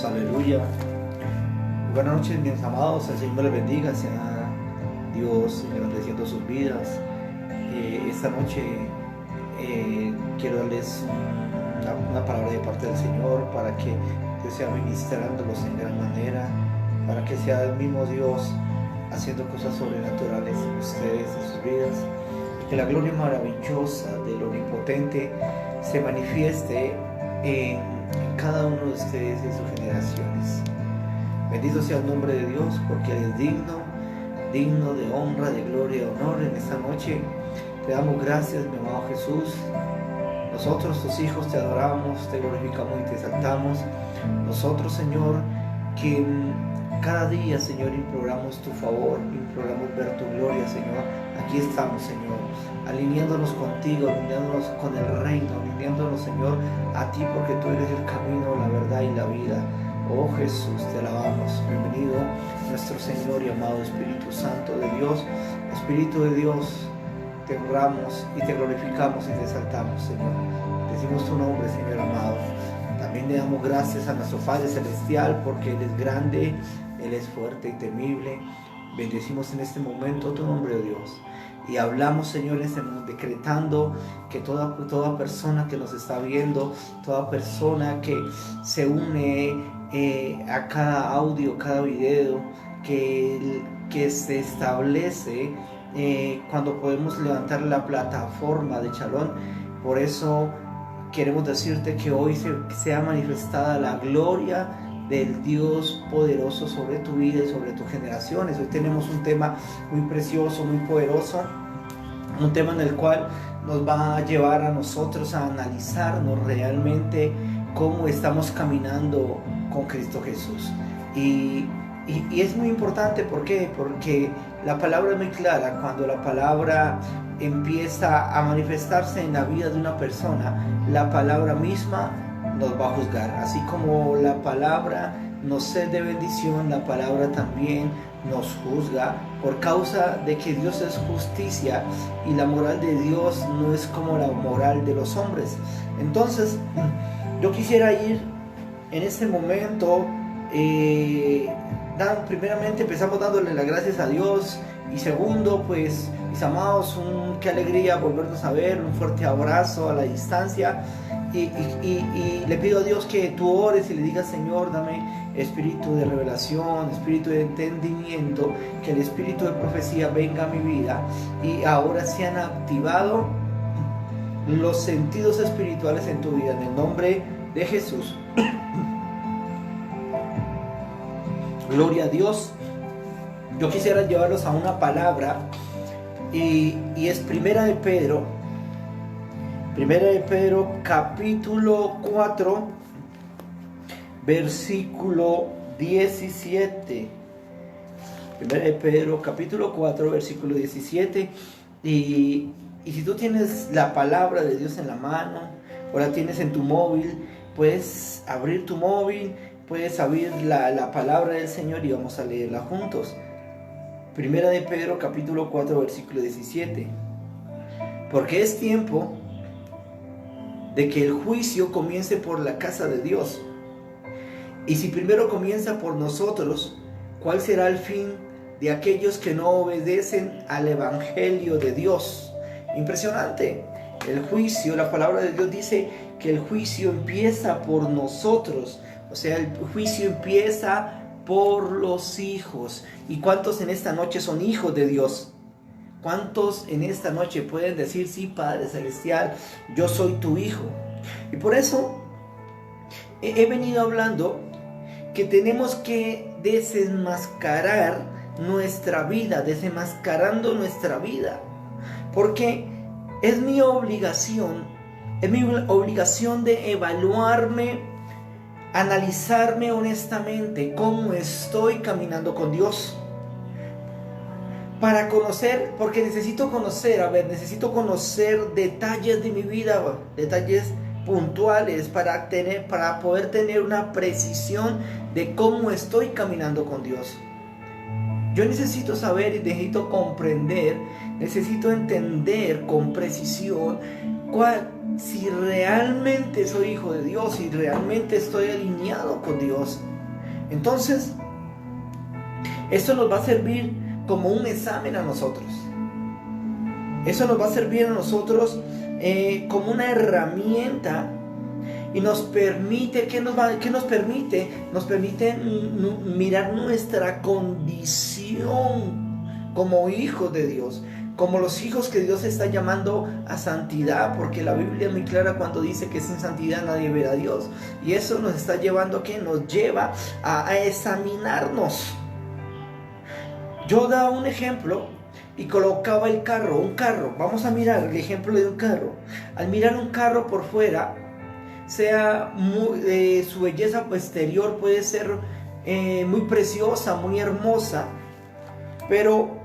Dios, aleluya. Buenas noches, mis amados, el Señor les bendiga, sea Dios engrandeciendo sus vidas. Esta noche quiero darles una palabra de parte del Señor para que Dios sea ministrándolos en gran manera, para que sea el mismo Dios haciendo cosas sobrenaturales en ustedes, en sus vidas, y que la gloria maravillosa del Omnipotente se manifieste en cada uno de ustedes y sus generaciones. Bendito sea el nombre de Dios, porque Él es digno de honra, de gloria y honor. En esta noche te damos gracias, mi amado Jesús. Nosotros, tus hijos, te adoramos, te glorificamos y te exaltamos. Nosotros, Señor, que cada día, Señor, imploramos tu favor, imploramos ver tu gloria, Señor. Aquí estamos, Señor, alineándonos contigo, alineándonos con el reino, alineándonos, Señor, a ti, porque tú eres el camino, la verdad y la vida. Oh Jesús, te alabamos. Bienvenido nuestro Señor y amado Espíritu Santo de Dios. Espíritu de Dios, te honramos y te glorificamos y te exaltamos, Señor. Decimos tu nombre, Señor amado. También le damos gracias a nuestro Padre Celestial, porque Él es grande, Él es fuerte y temible. Bendecimos en este momento tu nombre, oh Dios. Y hablamos, Señor, decretando que toda persona que nos está viendo, toda persona que se une a cada audio, cada video que se establece cuando podemos levantar la plataforma de Shalom. Por eso queremos decirte que hoy sea manifestada la gloria del Dios poderoso sobre tu vida y sobre tus generaciones. Hoy tenemos un tema muy precioso, muy poderoso, un tema en el cual nos va a llevar a nosotros a analizarnos realmente cómo estamos caminando con Cristo Jesús. Y es muy importante, ¿por qué? Porque la palabra es muy clara. Cuando la palabra empieza a manifestarse en la vida de una persona, la palabra misma nos va a juzgar. Así como la palabra nos es de bendición, la palabra también nos juzga, por causa de que Dios es justicia y la moral de Dios no es como la moral de los hombres. Entonces, yo quisiera ir en este momento, primeramente empezamos dándole las gracias a Dios, y segundo, pues, mis amados, qué alegría volvernos a ver, un fuerte abrazo a la distancia. Y le pido a Dios que tú ores y le digas: Señor, dame espíritu de revelación, espíritu de entendimiento, que el espíritu de profecía venga a mi vida y ahora se han activado los sentidos espirituales en tu vida, en el nombre de Jesús. Gloria a Dios. Yo quisiera llevarlos a una palabra y es Primera de Pedro capítulo 4 versículo 17. Primera de Pedro capítulo 4 versículo 17. Y si tú tienes la palabra de Dios en la mano o la tienes en tu móvil, puedes abrir tu móvil, puedes abrir la palabra del Señor y vamos a leerla juntos. Primera de Pedro capítulo 4 versículo 17. Porque es tiempo de que el juicio comience por la casa de Dios. Y si primero comienza por nosotros, ¿cuál será el fin de aquellos que no obedecen al evangelio de Dios? Impresionante. El juicio, la palabra de Dios dice que el juicio empieza por nosotros. O sea, el juicio empieza por los hijos. ¿Y cuántos en esta noche son hijos de Dios? ¿Cuántos en esta noche pueden decir: sí, Padre Celestial, yo soy tu hijo? Y por eso he venido hablando que tenemos que desenmascarar nuestra vida, desenmascarando nuestra vida, porque es mi obligación de evaluarme, analizarme honestamente cómo estoy caminando con Dios. Para conocer, porque necesito conocer detalles de mi vida, detalles puntuales para poder tener una precisión de cómo estoy caminando con Dios. Yo necesito saber y necesito comprender, necesito entender con precisión si realmente soy hijo de Dios, si realmente estoy alineado con Dios. Entonces, esto nos va a servir como un examen a nosotros. Eso nos va a servir a nosotros como una herramienta y nos permite, ¿qué nos permite? Nos permite mirar nuestra condición como hijos de Dios, como los hijos que Dios está llamando a santidad, porque la Biblia es muy clara cuando dice que sin santidad nadie verá a Dios. Y eso nos está llevando a ¿qué? Nos lleva a examinarnos. Yo daba un ejemplo y colocaba un carro. Vamos a mirar el ejemplo de un carro. Al mirar un carro por fuera, sea su belleza exterior puede ser muy preciosa, muy hermosa, pero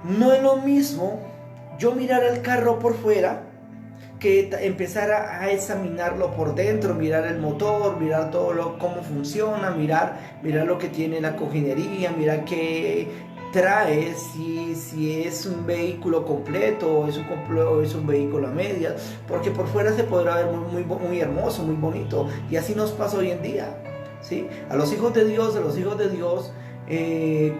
no es lo mismo yo mirar el carro por fuera que empezar a examinarlo por dentro, mirar el motor, mirar cómo funciona, mirar lo que tiene la cojinería, mirar qué trae, si es un vehículo completo o es un vehículo a medias, porque por fuera se podrá ver muy hermoso, muy bonito, y así nos pasa hoy en día, ¿sí? A los hijos de Dios,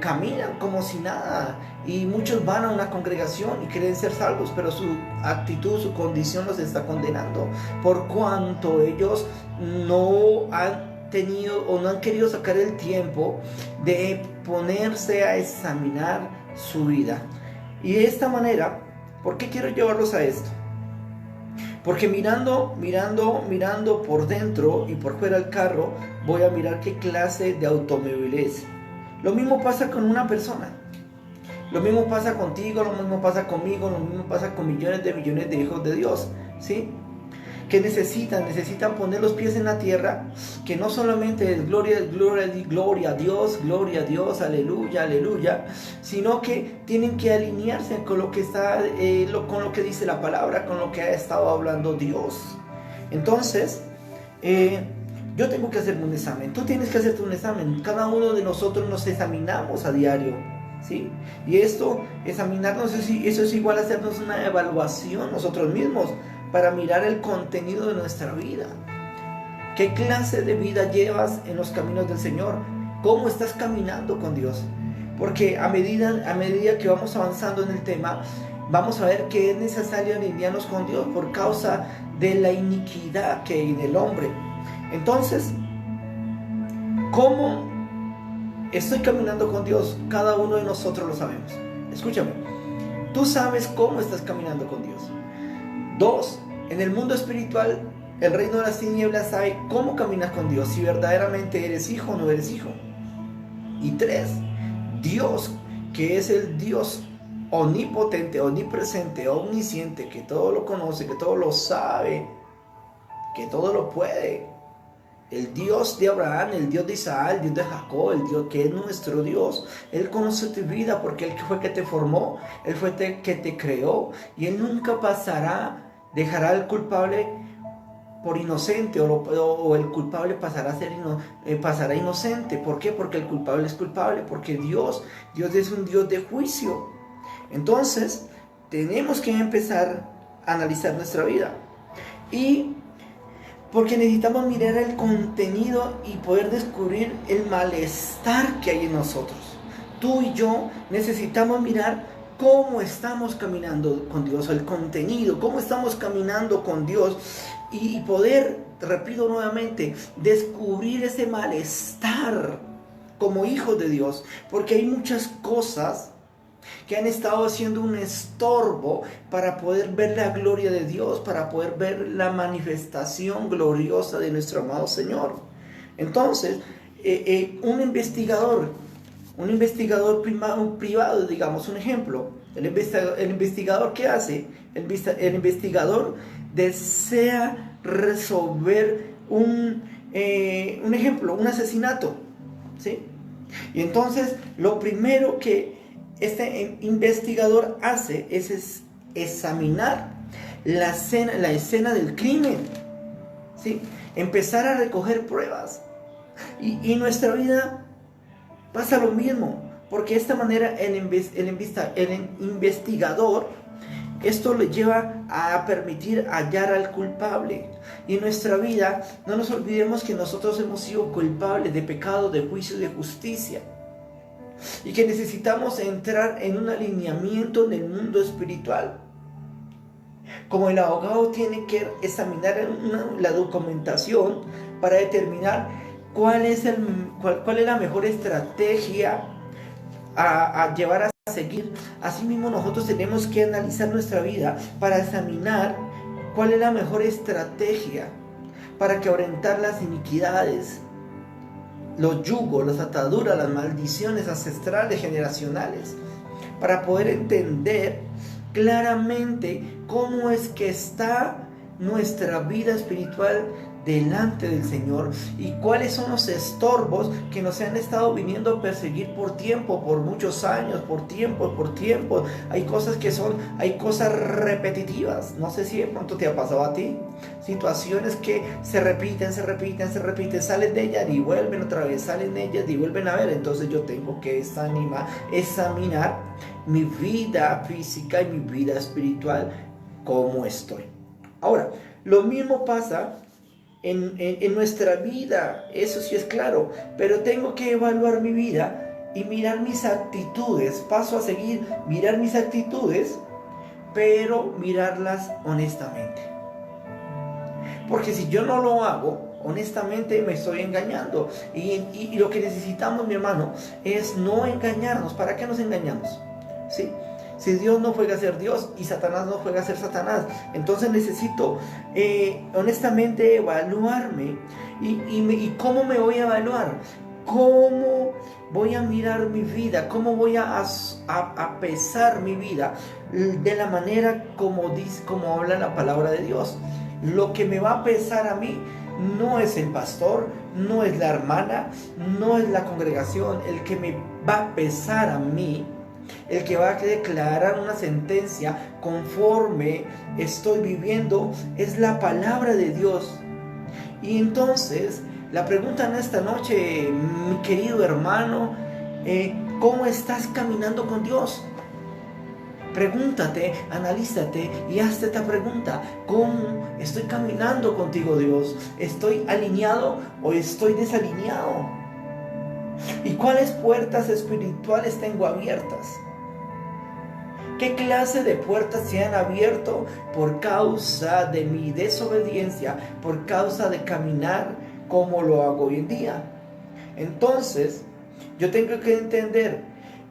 caminan como si nada, y muchos van a una congregación y creen ser salvos, pero su actitud, su condición los está condenando, por cuanto ellos no han tenido o no han querido sacar el tiempo de ponerse a examinar su vida. Y de esta manera, ¿por qué quiero llevarlos a esto? Porque mirando por dentro y por fuera del carro, voy a mirar qué clase de automóvil es. Lo mismo pasa con una persona. Lo mismo pasa contigo, lo mismo pasa conmigo, lo mismo pasa con millones de hijos de Dios, ¿sí? Que necesitan poner los pies en la tierra, que no solamente es gloria a Dios, aleluya, aleluya, sino que tienen que alinearse con lo que está, con lo que dice la palabra, con lo que ha estado hablando Dios. Entonces, yo tengo que hacerme un examen, tú tienes que hacerte un examen, cada uno de nosotros nos examinamos a diario, ¿sí? Y examinarnos, eso es igual a hacernos una evaluación nosotros mismos, para mirar el contenido de nuestra vida. ¿Qué clase de vida llevas en los caminos del Señor? ¿Cómo estás caminando con Dios? Porque a medida que vamos avanzando en el tema, vamos a ver que es necesario alinearnos con Dios por causa de la iniquidad que hay en el hombre. Entonces, ¿cómo estoy caminando con Dios? Cada uno de nosotros lo sabemos. Escúchame, tú sabes cómo estás caminando con Dios. 2. En el mundo espiritual, el reino de las tinieblas sabe cómo caminas con Dios, si verdaderamente eres hijo o no eres hijo. Y 3. Dios, que es el Dios omnipotente, omnipresente, omnisciente, que todo lo conoce, que todo lo sabe, que todo lo puede. El Dios de Abraham, el Dios de Isaac, el Dios de Jacob, el Dios que es nuestro Dios. Él conoce tu vida porque Él fue que te formó, Él fue que te creó. Y Él nunca dejará al culpable por inocente o el culpable pasará inocente. ¿Por qué? Porque el culpable es culpable, porque Dios es un Dios de juicio. Entonces, tenemos que empezar a analizar nuestra vida. Y porque necesitamos mirar el contenido y poder descubrir el malestar que hay en nosotros. Tú y yo necesitamos mirar cómo estamos caminando con Dios, el contenido, cómo estamos caminando con Dios y poder, repito nuevamente, descubrir ese malestar como hijos de Dios, porque hay muchas cosas que han estado haciendo un estorbo para poder ver la gloria de Dios, para poder ver la manifestación gloriosa de nuestro amado Señor. Entonces, un investigador privado, digamos un ejemplo, el investigador ¿qué hace? El investigador desea resolver un ejemplo, un asesinato, ¿sí? Y entonces lo primero que este investigador hace es examinar la escena del crimen, ¿sí? Empezar a recoger pruebas. Y nuestra vida pasa lo mismo, porque de esta manera el investigador Esto le lleva a permitir hallar al culpable. Y en nuestra vida no nos olvidemos que nosotros hemos sido culpables de pecado, de juicio y de justicia. Y que necesitamos entrar en un alineamiento en el mundo espiritual. Como el abogado tiene que examinar la documentación para determinar cuál es la mejor estrategia a llevar a seguir. Asimismo, nosotros tenemos que analizar nuestra vida para examinar cuál es la mejor estrategia para quebrantar las iniquidades, los yugos, las ataduras, las maldiciones ancestrales, generacionales, para poder entender claramente cómo es que está nuestra vida espiritual delante del Señor y cuáles son los estorbos que nos han estado viniendo a perseguir por tiempo, por muchos años, por tiempo. Hay cosas repetitivas. No sé si de pronto te ha pasado a ti. Situaciones que se repiten, salen de ellas y vuelven otra vez, salen de ellas y vuelven a ver. Entonces yo tengo que examinar mi vida física y mi vida espiritual, cómo estoy. Ahora, lo mismo pasa en nuestra vida, eso sí es claro, pero tengo que evaluar mi vida y mirar mis actitudes. Paso a seguir, mirar mis actitudes, pero mirarlas honestamente. Porque si yo no lo hago, honestamente me estoy engañando. Y lo que necesitamos, mi hermano, es no engañarnos. ¿Para qué nos engañamos? ¿Sí? Si Dios no juega a ser Dios y Satanás no juega a ser Satanás, entonces necesito honestamente evaluarme. ¿Y cómo me voy a evaluar? ¿Cómo voy a mirar mi vida? ¿Cómo voy a pesar mi vida? De la manera como habla la palabra de Dios. Lo que me va a pesar a mí no es el pastor, no es la hermana, no es la congregación. El que me va a pesar a mí, el que va a declarar una sentencia conforme estoy viviendo, es la palabra de Dios. Y entonces la pregunta en esta noche, mi querido hermano, ¿cómo estás caminando con Dios? Pregúntate, analízate y hazte esta pregunta: ¿cómo estoy caminando contigo, Dios? ¿Estoy alineado o estoy desalineado? ¿Y cuáles puertas espirituales tengo abiertas? ¿Qué clase de puertas se han abierto por causa de mi desobediencia, por causa de caminar como lo hago hoy en día? Entonces, yo tengo que entender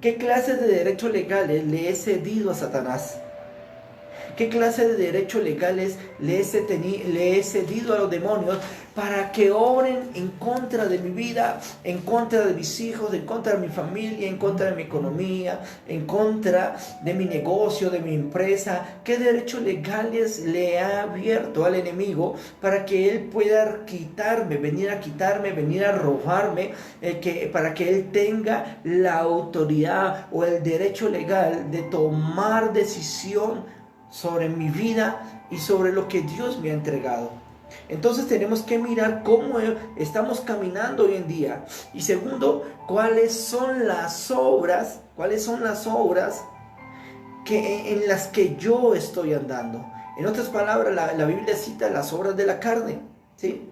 qué clase de derechos legales le he cedido a Satanás. ¿Qué clase de derechos legales le he cedido a los demonios para que obren en contra de mi vida, en contra de mis hijos, en contra de mi familia, en contra de mi economía, en contra de mi negocio, de mi empresa? ¿Qué derechos legales le ha abierto al enemigo para que él pueda venir a robarme, para que él tenga la autoridad o el derecho legal de tomar decisión sobre mi vida y sobre lo que Dios me ha entregado? Entonces tenemos que mirar cómo estamos caminando hoy en día. Y segundo, cuáles son las obras en las que yo estoy andando. En otras palabras, la Biblia cita las obras de la carne, ¿sí?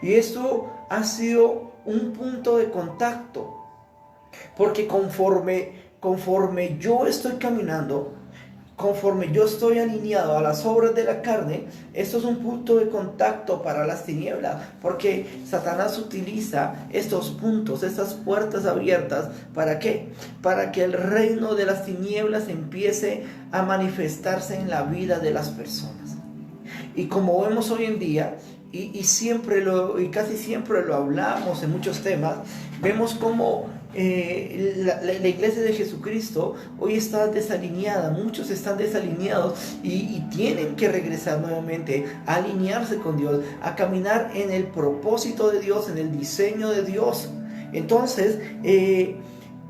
Y esto ha sido un punto de contacto, porque conforme yo estoy caminando, conforme yo estoy alineado a las obras de la carne, esto es un punto de contacto para las tinieblas, porque Satanás utiliza estos puntos, estas puertas abiertas, ¿para qué? Para que el reino de las tinieblas empiece a manifestarse en la vida de las personas. Y como vemos hoy en día, y casi siempre lo hablamos en muchos temas, vemos cómo la iglesia de Jesucristo hoy está desalineada. Muchos están desalineados y tienen que regresar nuevamente a alinearse con Dios, a caminar en el propósito de Dios, en el diseño de Dios. Entonces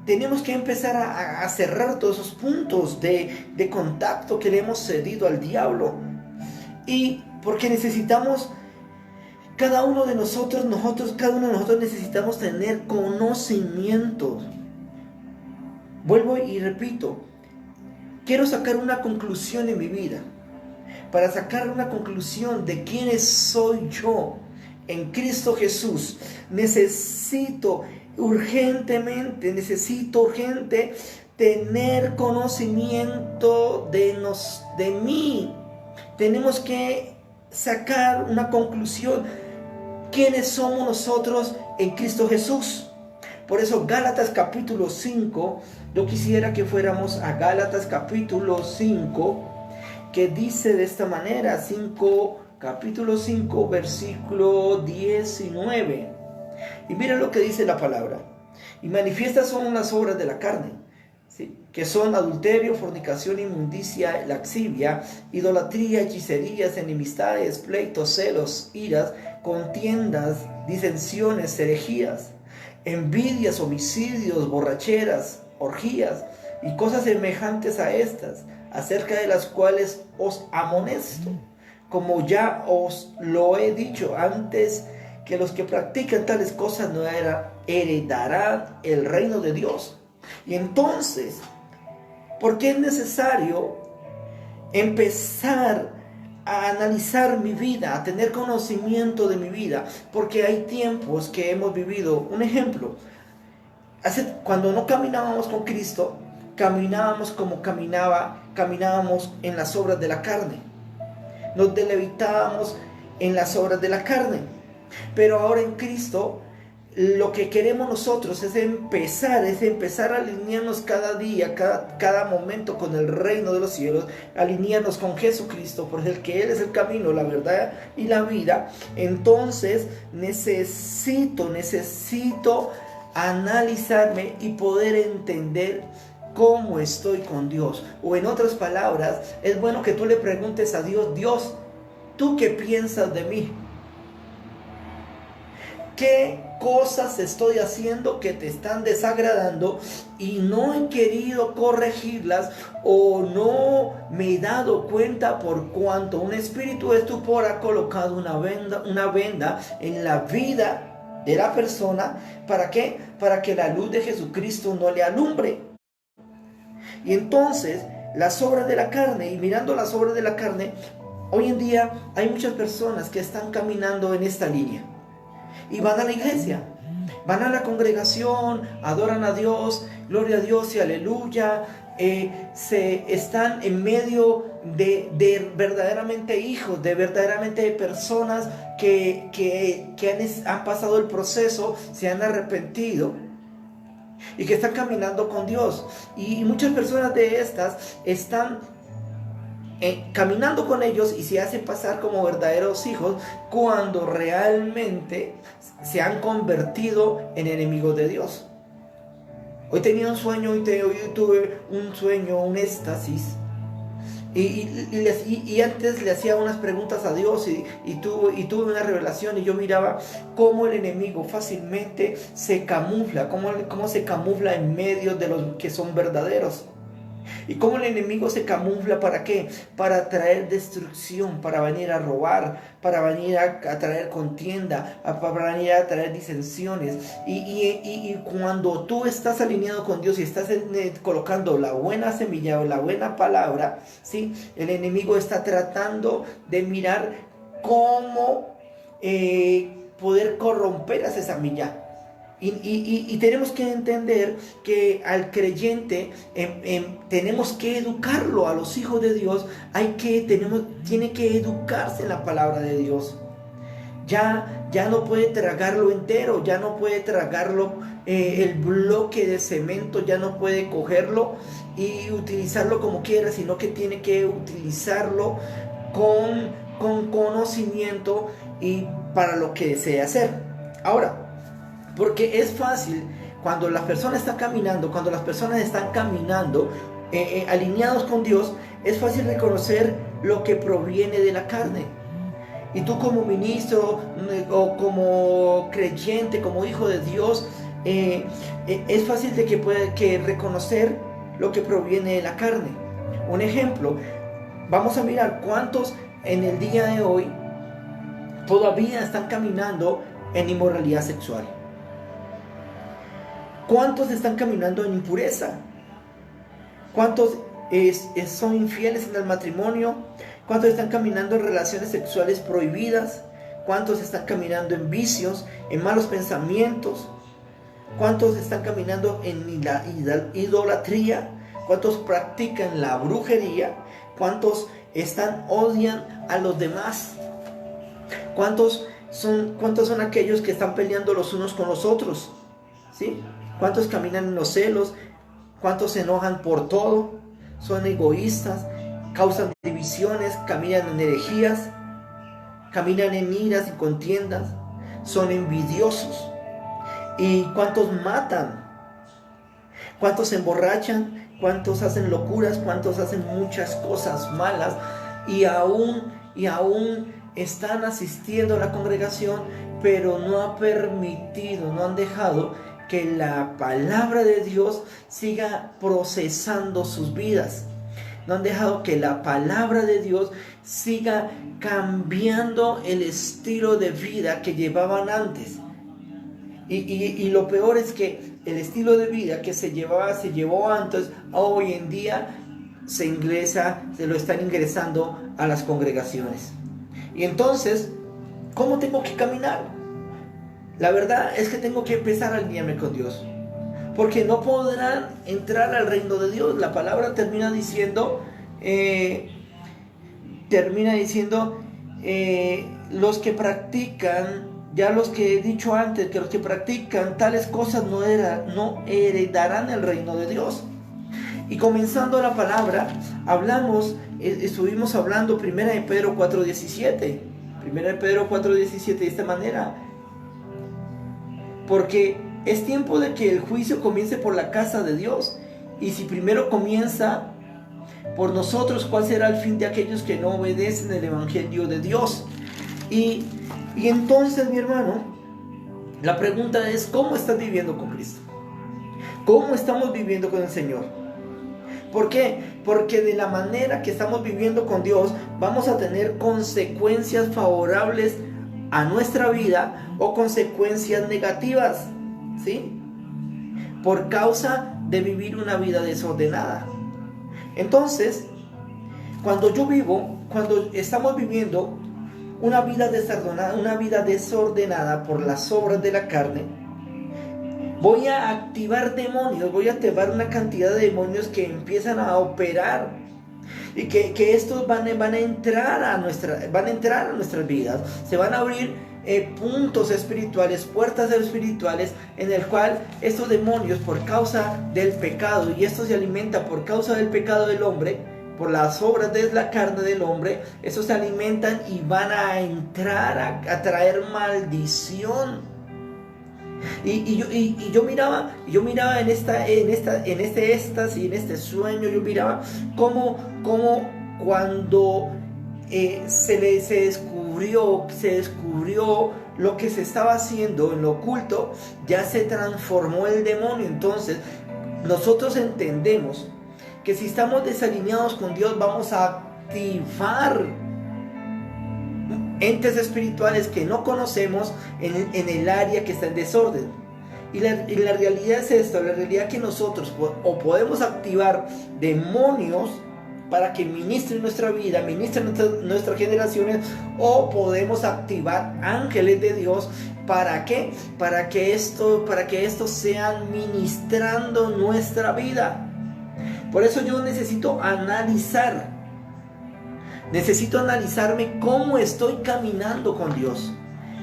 tenemos que empezar a cerrar todos esos puntos de contacto que le hemos cedido al diablo, y porque necesitamos, cada uno de nosotros necesitamos tener conocimiento. Vuelvo y repito, quiero sacar una conclusión en mi vida. Para sacar una conclusión de quién soy yo en Cristo Jesús, necesito urgente tener conocimiento de mí. Tenemos que sacar una conclusión. ¿Quiénes somos nosotros en Cristo Jesús? Por eso Gálatas capítulo 5, yo quisiera que fuéramos a Gálatas capítulo 5, que dice de esta manera, capítulo 5, versículo 19. Y miren lo que dice la palabra. Y manifiestas son las obras de la carne, ¿sí?, que son adulterio, fornicación, inmundicia, laxivia, idolatría, hechicerías, enemistades, pleitos, celos, iras, contiendas, disensiones, herejías, envidias, homicidios, borracheras, orgías y cosas semejantes a estas, acerca de las cuales os amonesto, como ya os lo he dicho antes, que los que practican tales cosas no heredarán el reino de Dios. Y entonces, ¿por qué es necesario empezar a analizar mi vida, a tener conocimiento de mi vida? Porque hay tiempos que hemos vivido. Un ejemplo, cuando no caminábamos con Cristo, caminábamos como caminábamos en las obras de la carne. Nos deleitábamos en las obras de la carne. Pero ahora en Cristo, lo que queremos nosotros es empezar a alinearnos cada día, cada momento con el reino de los cielos, alinearnos con Jesucristo, por el que Él es el camino, la verdad y la vida. Entonces necesito analizarme y poder entender cómo estoy con Dios. O en otras palabras, es bueno que tú le preguntes a Dios: Dios, ¿tú qué piensas de mí? ¿Qué cosas estoy haciendo que te están desagradando y no he querido corregirlas, o no me he dado cuenta por cuanto un espíritu estupor ha colocado una venda en la vida de la persona? ¿Para qué? Para que la luz de Jesucristo no le alumbre. Y entonces las obras de la carne, y mirando las obras de la carne, hoy en día hay muchas personas que están caminando en esta línea. Y van a la iglesia, van a la congregación, adoran a Dios, gloria a Dios y aleluya. Están en medio de verdaderamente hijos, de verdaderamente personas que han pasado el proceso, se han arrepentido y que están caminando con Dios. Y muchas personas de estas están caminando con ellos y se hacen pasar como verdaderos hijos, cuando realmente se han convertido en enemigos de Dios. Hoy tenía un sueño, hoy tuve un sueño, un éxtasis, y antes le hacía unas preguntas a Dios y tuve una revelación, y yo miraba cómo el enemigo fácilmente se camufla, cómo se camufla en medio de los que son verdaderos. Y cómo el enemigo se camufla, ¿para qué? Para traer destrucción, para venir a robar, para venir a traer contienda, para venir a traer disensiones. Y cuando tú estás alineado con Dios y estás colocando la buena semilla o la buena palabra, ¿sí?, el enemigo está tratando de mirar cómo poder corromper a esa semilla. Y tenemos que entender que al creyente tenemos que educarlo. A los hijos de Dios tiene que educarse en la palabra de Dios. Ya no puede tragarlo entero, ya no puede tragarlo el bloque de cemento, ya no puede cogerlo y utilizarlo como quiera, sino que tiene que utilizarlo con conocimiento y para lo que desea hacer. Ahora, porque es fácil cuando las personas están caminando, alineados con Dios, es fácil reconocer lo que proviene de la carne. Y tú como ministro o como creyente, como hijo de Dios, es fácil de que reconocer lo que proviene de la carne. Un ejemplo, vamos a mirar cuántos en el día de hoy todavía están caminando en inmoralidad sexual. ¿Cuántos están caminando en impureza? ¿Cuántos son infieles en el matrimonio? ¿Cuántos están caminando en relaciones sexuales prohibidas? ¿Cuántos están caminando en vicios, en malos pensamientos? ¿Cuántos están caminando en la idolatría? ¿Cuántos practican la brujería? ¿Cuántos odian a los demás? ¿Cuántos son aquellos que están peleando los unos con los otros? ¿Sí? ¿Cuántos caminan en los celos? ¿Cuántos se enojan por todo? Son egoístas, causan divisiones, caminan en herejías, caminan en iras y contiendas, son envidiosos. ¿Y cuántos matan? ¿Cuántos se emborrachan? ¿Cuántos hacen locuras? ¿Cuántos hacen muchas cosas malas? Y aún están asistiendo a la congregación, pero no han dejado que la palabra de Dios siga procesando sus vidas. No han dejado que la palabra de Dios siga cambiando el estilo de vida que llevaban antes. Y lo peor es que el estilo de vida que se llevó antes, hoy en día se lo están ingresando a las congregaciones. Y entonces, ¿cómo tengo que caminar? La verdad es que tengo que empezar a alinearme con Dios, porque no podrán entrar al reino de Dios. La palabra termina diciendo, los que practican, ya los que he dicho antes, que los que practican tales cosas no heredarán el reino de Dios. Y comenzando la palabra, estuvimos hablando 1 de Pedro 4:17. 1 de Pedro 4:17 de esta manera: porque es tiempo de que el juicio comience por la casa de Dios. Y si primero comienza por nosotros, ¿cuál será el fin de aquellos que no obedecen el evangelio de Dios? Y entonces, mi hermano, la pregunta es: ¿cómo estás viviendo con Cristo? ¿Cómo estamos viviendo con el Señor? ¿Por qué? Porque de la manera que estamos viviendo con Dios, vamos a tener consecuencias favorables a nuestra vida o consecuencias negativas, ¿sí? Por causa de vivir una vida desordenada. Entonces, cuando estamos viviendo una vida desordenada por las obras de la carne, voy a activar demonios, voy a activar una cantidad de demonios que empiezan a operar y que estos van a entrar a nuestras vidas. Se van a abrir puntos espirituales, puertas espirituales, en el cual estos demonios, por causa del pecado, y esto se alimenta por causa del pecado del hombre, por las obras de la carne del hombre, estos se alimentan y van a entrar a traer maldición. Y yo miraba en este éxtasis y en este sueño, yo miraba cómo cuando se descubrió lo que se estaba haciendo en lo oculto, ya se transformó el demonio. Entonces nosotros entendemos que si estamos desalineados con Dios, vamos a activar entes espirituales que no conocemos en el área que está en desorden. Y la realidad es esta: la realidad que nosotros o podemos activar demonios para que ministren nuestra vida, ministren nuestras generaciones, o podemos activar ángeles de Dios. ¿Para qué? Para que estos sean ministrando nuestra vida. Por eso yo necesito analizarme cómo estoy caminando con Dios,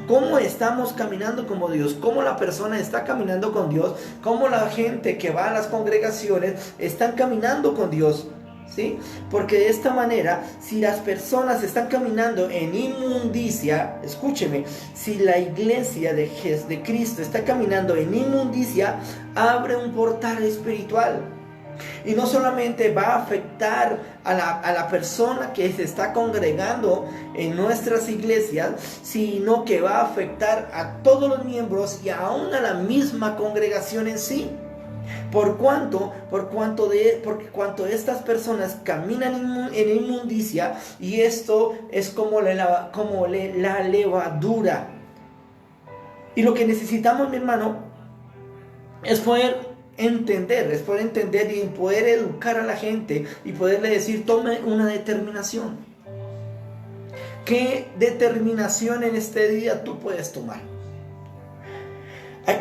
cómo estamos caminando como Dios, cómo la persona está caminando con Dios, cómo la gente que va a las congregaciones están caminando con Dios, ¿sí? Porque de esta manera, si las personas están caminando en inmundicia, escúcheme, si la iglesia de Cristo está caminando en inmundicia, abre un portal espiritual. Y no solamente va a afectar a la persona que se está congregando en nuestras iglesias, sino que va a afectar a todos los miembros y aún a la misma congregación en sí. Por cuanto estas personas caminan en inmundicia, y esto es como la levadura. Y lo que necesitamos, mi hermano, es poder entender, es poder entender y poder educar a la gente y poderle decir, tome una determinación. ¿Qué determinación en este día tú puedes tomar?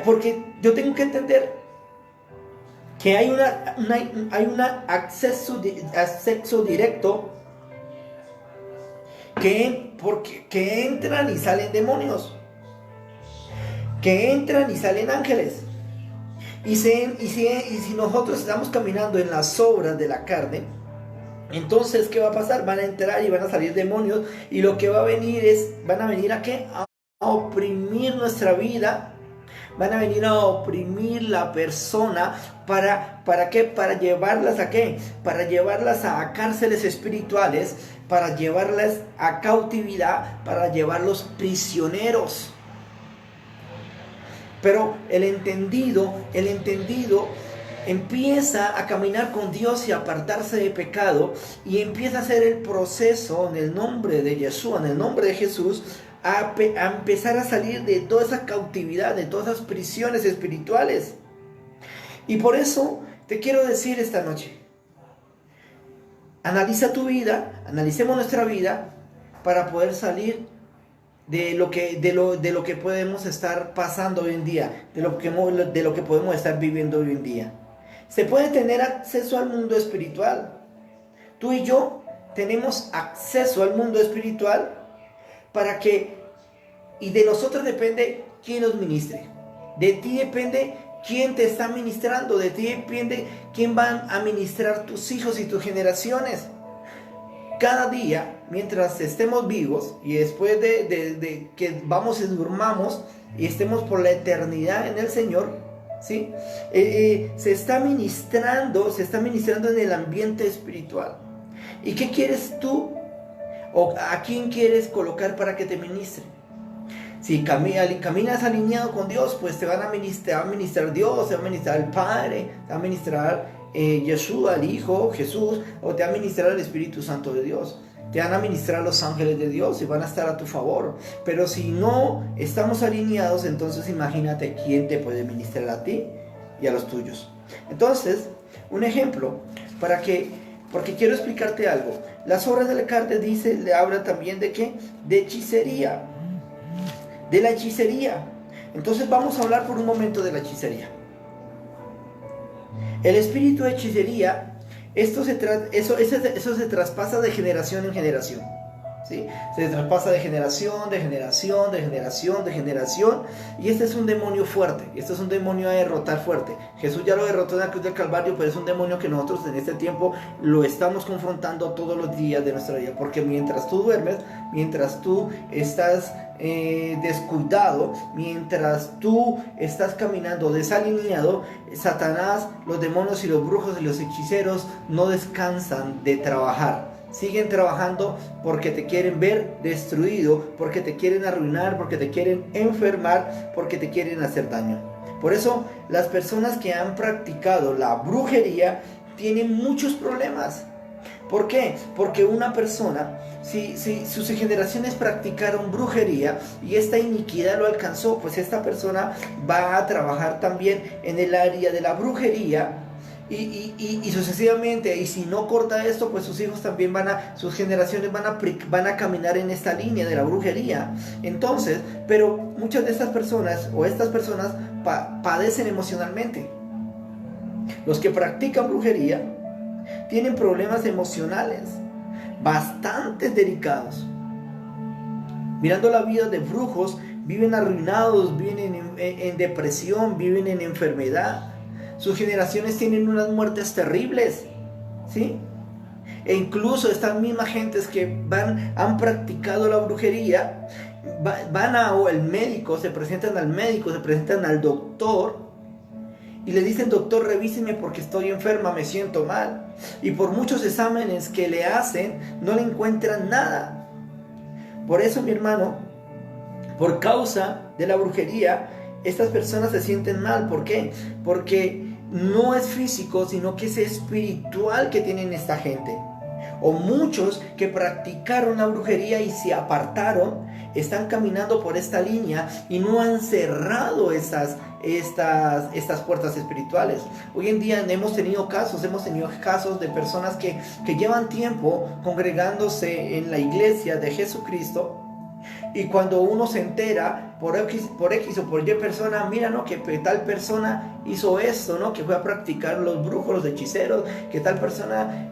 Porque yo tengo que entender que hay un acceso directo que entran y salen demonios, que entran y salen ángeles. Y si nosotros estamos caminando en las obras de la carne, entonces ¿qué va a pasar? Van a entrar y van a salir demonios, y lo que va a venir van a venir ¿a qué? A oprimir nuestra vida. Van a venir a oprimir la persona. ¿Para qué? Para llevarlas ¿a qué? Para llevarlas a cárceles espirituales, para llevarlas a cautividad, para llevarlos prisioneros. Pero el entendido empieza a caminar con Dios y a apartarse de pecado, y empieza a hacer el proceso en el nombre de Yeshua, en el nombre de Jesús, a empezar a salir de toda esa cautividad, de todas esas prisiones espirituales. Y por eso te quiero decir esta noche, analiza tu vida, analicemos nuestra vida para poder salir de lo que podemos estar pasando hoy en día, de lo que podemos estar viviendo hoy en día. Se puede tener acceso al mundo espiritual. Tú y yo tenemos acceso al mundo espiritual y de nosotros depende quién nos ministre. De ti depende quién te está ministrando. De ti depende quién van a ministrar tus hijos y tus generaciones. Cada día, mientras estemos vivos y después de que vamos y durmamos y estemos por la eternidad en el Señor, ¿sí? Se está ministrando en el ambiente espiritual. ¿Y qué quieres tú? ¿O a quién quieres colocar para que te ministre? Si caminas alineado con Dios, pues te va a ministrar Dios, te va a ministrar el Padre, te va a ministrar Yeshua, el Hijo, Jesús, o te va a ministrar el Espíritu Santo de Dios. Te van a ministrar los ángeles de Dios y van a estar a tu favor. Pero si no estamos alineados, entonces imagínate quién te puede ministrar a ti y a los tuyos. Entonces, un ejemplo, porque quiero explicarte algo. Las obras de la carne le habla también de ¿qué? De hechicería. De la hechicería. Entonces vamos a hablar por un momento de la hechicería. El espíritu de hechicería, eso se traspasa de generación en generación, ¿sí? Se traspasa de generación, y este es un demonio fuerte, este es un demonio a derrotar fuerte. Jesús ya lo derrotó en la cruz del Calvario, pero es un demonio que nosotros en este tiempo lo estamos confrontando todos los días de nuestra vida, porque mientras tú duermes, mientras tú estás descuidado, mientras tú estás caminando desalineado, Satanás, los demonios y los brujos y los hechiceros no descansan de trabajar. Siguen trabajando porque te quieren ver destruido, porque te quieren arruinar, porque te quieren enfermar, porque te quieren hacer daño. Por eso las personas que han practicado la brujería tienen muchos problemas. ¿Por qué? Porque una persona, si sus generaciones practicaron brujería y esta iniquidad lo alcanzó, pues esta persona va a trabajar también en el área de la brujería y sucesivamente. Y si no corta esto, pues sus hijos también sus generaciones van a caminar en esta línea de la brujería. Entonces, pero muchas de estas personas padecen emocionalmente. Los que practican brujería tienen problemas emocionales bastante delicados. Mirando la vida de brujos, viven arruinados, viven en depresión, viven en enfermedad. Sus generaciones tienen unas muertes terribles, ¿sí? E incluso estas mismas gentes que han practicado la brujería, van al médico, se presentan al doctor, y le dicen: doctor, revíseme porque estoy enferma, me siento mal. Y por muchos exámenes que le hacen, no le encuentran nada. Por eso, mi hermano, por causa de la brujería, estas personas se sienten mal. ¿Por qué? Porque no es físico, sino que es espiritual que tienen esta gente. O muchos que practicaron la brujería y se apartaron, están caminando por esta línea y no han cerrado esas estas puertas espirituales. Hoy en día hemos tenido casos de personas que llevan tiempo congregándose en la iglesia de Jesucristo, y cuando uno se entera por X o por Y persona, mira, ¿no?, que tal persona hizo esto, ¿no?, que fue a practicar los brujos, los hechiceros, que tal persona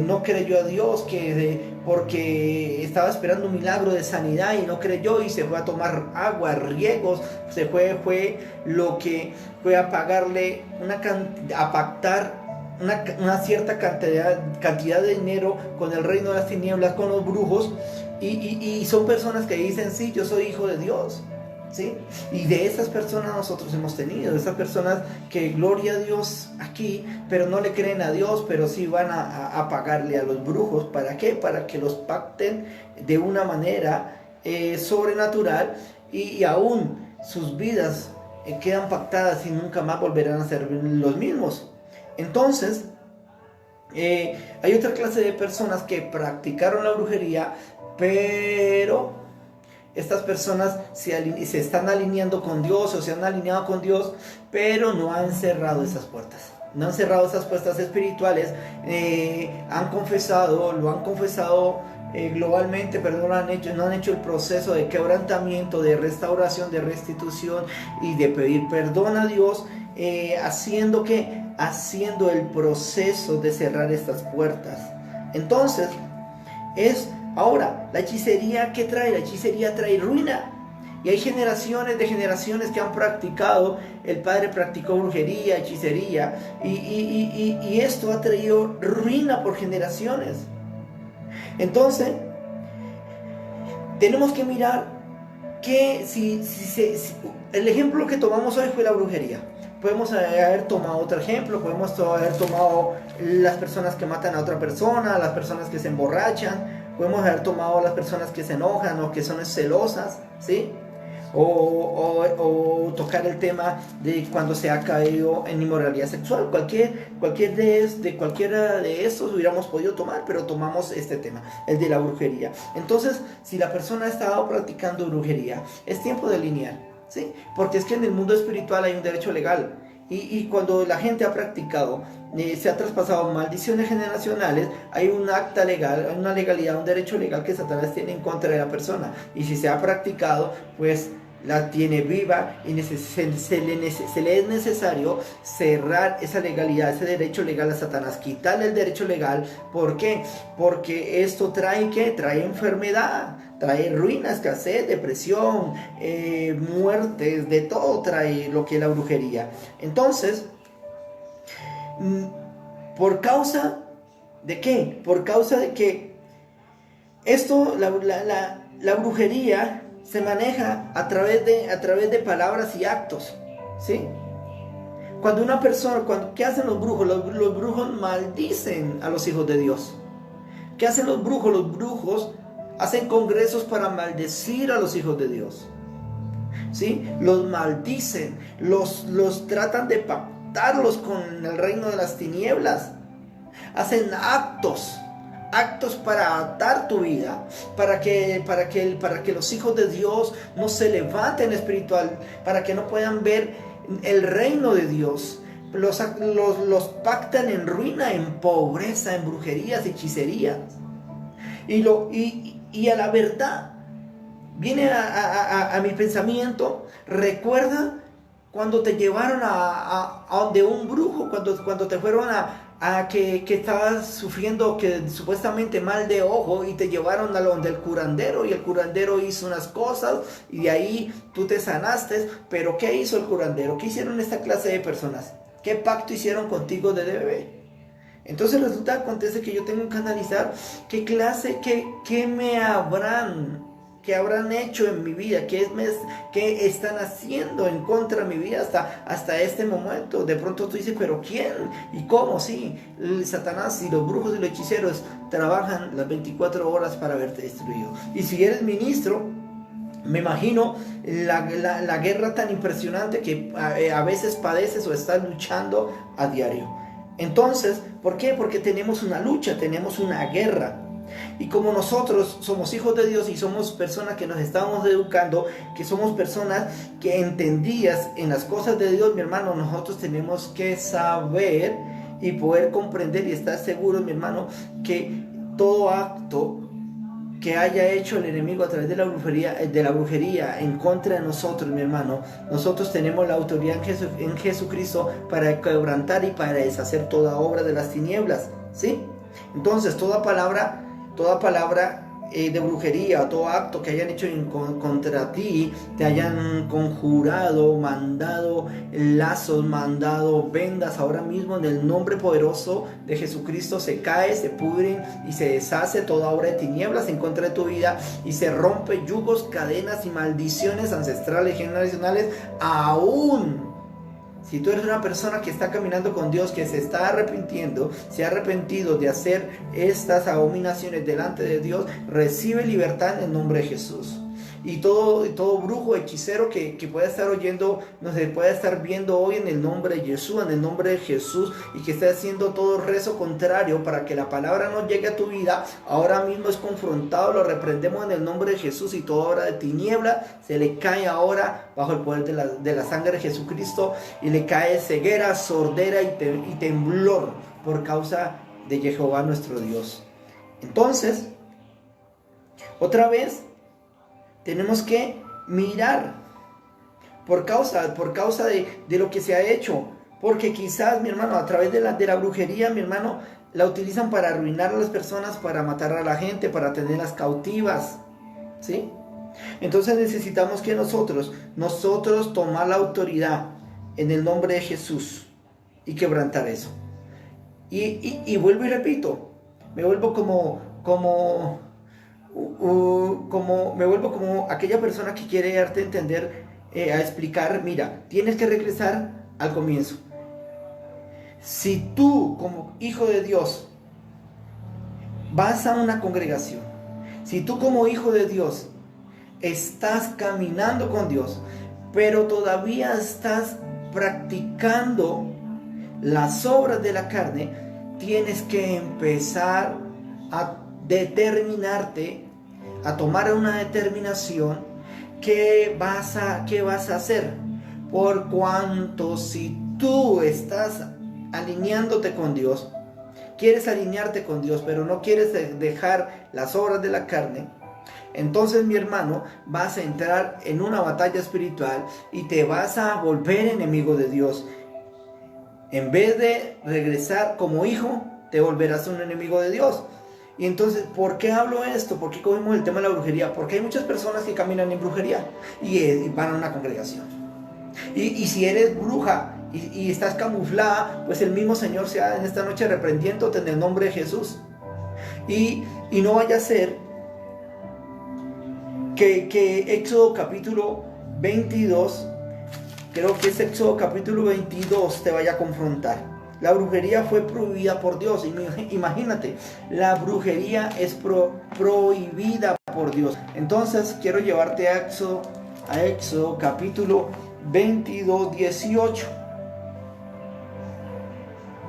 no creyó a Dios, porque estaba esperando un milagro de sanidad y no creyó y se fue a tomar agua, riegos, fue a pagarle a pactar una cierta cantidad de dinero con el reino de las tinieblas, con los brujos, y son personas que dicen, sí, yo soy hijo de Dios, ¿sí? Y de esas personas nosotros hemos tenido, de esas personas que gloria a Dios aquí, pero no le creen a Dios, pero sí van a pagarle a los brujos. ¿Para qué? Para que los pacten de una manera sobrenatural, y aún sus vidas quedan pactadas y nunca más volverán a ser los mismos. Entonces, hay otra clase de personas que practicaron la brujería, pero estas personas se están alineando con Dios, o se han alineado con Dios, pero no han cerrado esas puertas. No han cerrado esas puertas espirituales. Lo han confesado globalmente, pero no han hecho el proceso de quebrantamiento, de restauración, de restitución y de pedir perdón a Dios, haciendo el proceso de cerrar estas puertas. Entonces, ahora, la hechicería, ¿qué trae? La hechicería trae ruina. Y hay generaciones que han practicado. El padre practicó brujería, hechicería, y esto ha traído ruina por generaciones. Entonces, tenemos que mirar que el ejemplo que tomamos hoy fue la brujería. Podemos haber tomado otro ejemplo, podemos haber tomado las personas que matan a otra persona, las personas que se emborrachan, podemos haber tomado las personas que se enojan o que son celosas, ¿sí? O tocar el tema de cuando se ha caído en inmoralidad sexual. Cualquiera de estos hubiéramos podido tomar, pero tomamos este tema, el de la brujería. Entonces, si la persona ha estado practicando brujería, es tiempo de alinear, ¿sí? Porque es que en el mundo espiritual hay un derecho legal, y cuando la gente ha practicado, se ha traspasado maldiciones generacionales, hay un acta legal, hay una legalidad, un derecho legal que Satanás tiene en contra de la persona, y si se ha practicado, pues la tiene viva, y se le es necesario cerrar esa legalidad, ese derecho legal a Satanás, quitarle el derecho legal. ¿Por qué? Porque esto trae enfermedad, trae ruina, escasez, depresión, muertes, de todo trae lo que es la brujería. Entonces, ¿por causa de qué? Por causa de que la brujería se maneja a través de palabras y actos, ¿sí? Cuando una persona, ¿qué hacen los brujos? Los brujos maldicen a los hijos de Dios. ¿Qué hacen los brujos? Los brujos hacen congresos para maldecir a los hijos de Dios, ¿sí? Los maldicen, los tratan de pactarlos con el reino de las tinieblas. Hacen actos para atar tu vida, para que los hijos de Dios no se levanten espiritual, para que no puedan ver el reino de Dios. Los pactan en ruina, en pobreza, en brujerías, hechicerías. Y a la verdad viene a mi pensamiento, recuerda cuando te llevaron a donde un brujo, cuando te fueron que estabas sufriendo supuestamente mal de ojo, y te llevaron a donde el curandero, y el curandero hizo unas cosas y de ahí tú te sanaste. Pero ¿qué hizo el curandero? ¿Qué hicieron esta clase de personas? ¿Qué pacto hicieron contigo de bebé? Entonces acontece que yo tengo que analizar qué clase, qué habrán hecho en mi vida, qué están haciendo en contra de mi vida hasta este momento. De pronto tú dices, pero ¿quién? ¿Y cómo? Sí, Satanás y los brujos y los hechiceros trabajan las 24 horas para verte destruido. Y si eres ministro, me imagino la guerra tan impresionante que a veces padeces o estás luchando a diario. Entonces, ¿por qué? Porque tenemos una lucha, tenemos una guerra. Y como nosotros somos hijos de Dios y somos personas que nos estamos educando, que somos personas que entendidas en las cosas de Dios, mi hermano, nosotros tenemos que saber y poder comprender y estar seguros, mi hermano, que todo acto que haya hecho el enemigo a través de la brujería en contra de nosotros, mi hermano, nosotros tenemos la autoridad en Jesucristo para quebrantar y para deshacer toda obra de las tinieblas, ¿sí? Entonces, toda palabra de brujería, todo acto que hayan hecho contra ti, te hayan conjurado, mandado lazos, mandado vendas, ahora mismo en el nombre poderoso de Jesucristo se cae, se pudren y se deshace toda obra de tinieblas en contra de tu vida y se rompe yugos, cadenas y maldiciones ancestrales y generacionales. Aún si tú eres una persona que está caminando con Dios, que se está arrepintiendo, se ha arrepentido de hacer estas abominaciones delante de Dios, recibe libertad en el nombre de Jesús. Y todo brujo, hechicero que pueda estar oyendo, no se pueda estar viendo hoy en el nombre de Jesús, en el nombre de Jesús, y que esté haciendo todo rezo contrario para que la palabra no llegue a tu vida, ahora mismo es confrontado, lo reprendemos en el nombre de Jesús, y toda obra de tiniebla se le cae ahora bajo el poder de la sangre de Jesucristo, y le cae ceguera, sordera y temblor por causa de Jehová nuestro Dios. Entonces, otra vez, tenemos que mirar por causa de lo que se ha hecho. Porque quizás, mi hermano, a través de la brujería, mi hermano, la utilizan para arruinar a las personas, para matar a la gente, para tenerlas cautivas, ¿sí? Entonces necesitamos que nosotros tomar la autoridad en el nombre de Jesús y quebrantar eso. Y vuelvo y repito, me vuelvo como aquella persona que quiere darte a entender, a explicar, mira, tienes que regresar al comienzo. Si tú como hijo de Dios vas a una congregación, si tú como hijo de Dios estás caminando con Dios, pero todavía estás practicando las obras de la carne, tienes que empezar a determinarte, a tomar una determinación. ¿Qué vas a hacer? Por cuanto si tú estás alineándote con Dios, quieres alinearte con Dios, pero no quieres dejar las obras de la carne, entonces, mi hermano, vas a entrar en una batalla espiritual y te vas a volver enemigo de Dios. En vez de regresar como hijo, te volverás un enemigo de Dios. Y entonces, ¿por qué hablo esto? ¿Por qué cogemos el tema de la brujería? Porque hay muchas personas que caminan en brujería y van a una congregación. Y si eres bruja y estás camuflada, pues el mismo Señor sea en esta noche reprendiéndote en el nombre de Jesús. Y no vaya a ser que Éxodo capítulo 22, creo que es Éxodo capítulo 22, te vaya a confrontar. La brujería fue prohibida por Dios. Imagínate, la brujería es prohibida por Dios. Entonces quiero llevarte a Éxodo capítulo 22, 18.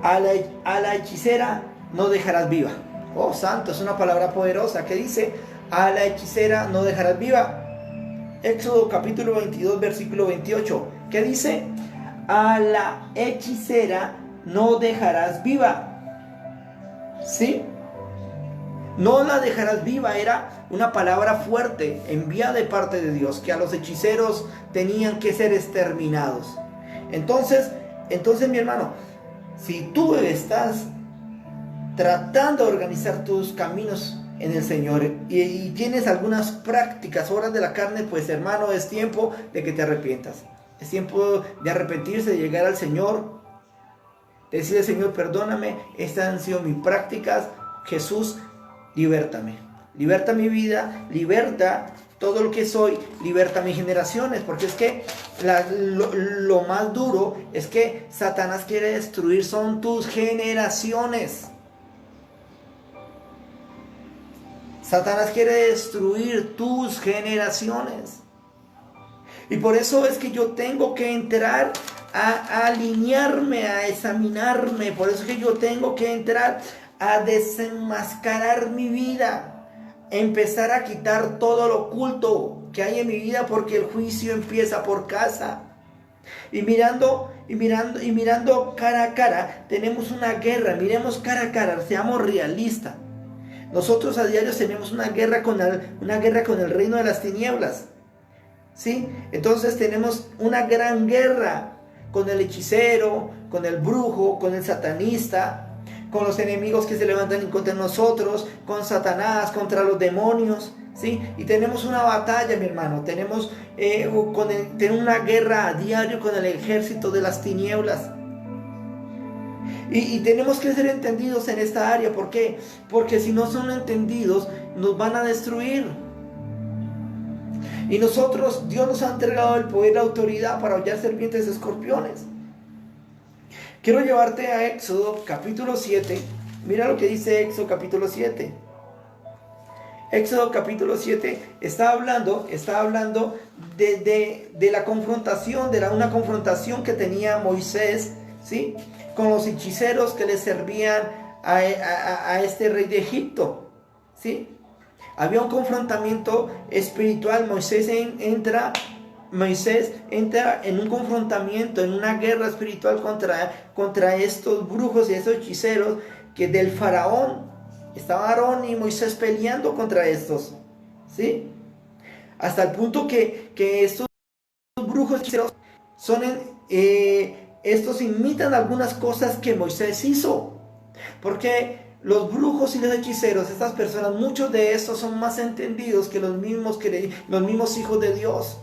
A la hechicera no dejarás viva. Oh, santo, es una palabra poderosa que dice: a la hechicera no dejarás viva. Éxodo capítulo 22, versículo 28. ¿Qué dice? A la hechicera no dejarás viva. ¿Sí? No la dejarás viva era una palabra fuerte, enviada de parte de Dios, que a los hechiceros tenían que ser exterminados. Entonces, mi hermano, si tú estás tratando de organizar tus caminos en el Señor y tienes algunas prácticas, obras de la carne, pues hermano, es tiempo de que te arrepientas. Es tiempo de arrepentirse, de llegar al Señor, decirle: Señor, perdóname, estas han sido mis prácticas. Jesús, libértame, liberta mi vida, liberta todo lo que soy, liberta mis generaciones, porque es que lo más duro es que Satanás quiere destruir son tus generaciones. Satanás quiere destruir tus generaciones. Y por eso es que yo tengo que entrar a alinearme, a examinarme. Por eso es que yo tengo que entrar a desenmascarar mi vida, empezar a quitar todo lo oculto que hay en mi vida, porque el juicio empieza por casa. Y mirando cara a cara, tenemos una guerra. Miremos cara a cara, seamos realistas. Nosotros a diario tenemos una guerra con el reino de las tinieblas, ¿sí? Entonces tenemos una gran guerra con el hechicero, con el brujo, con el satanista, con los enemigos que se levantan en contra de nosotros, con Satanás, contra los demonios, ¿sí? Y tenemos una batalla, mi hermano. Tenemos una guerra a diario con el ejército de las tinieblas. Y tenemos que ser entendidos en esta área. ¿Por qué? Porque si no son entendidos, nos van a destruir. Y nosotros, Dios nos ha entregado el poder y la autoridad para hollar serpientes y escorpiones. Quiero llevarte a Éxodo capítulo 7. Mira lo que dice Éxodo capítulo 7. Éxodo capítulo 7 está hablando de la confrontación, una confrontación que tenía Moisés, ¿sí?, con los hechiceros que le servían a este rey de Egipto, ¿sí? Había un confrontamiento espiritual. Moisés entra en un confrontamiento, en una guerra espiritual contra estos brujos y estos hechiceros que del faraón. Estaba Aarón y Moisés peleando contra estos, ¿sí? Hasta el punto que estos brujos hechiceros estos imitan algunas cosas que Moisés hizo. Porque los brujos y los hechiceros, estas personas, muchos de estos son más entendidos que los mismos hijos de Dios.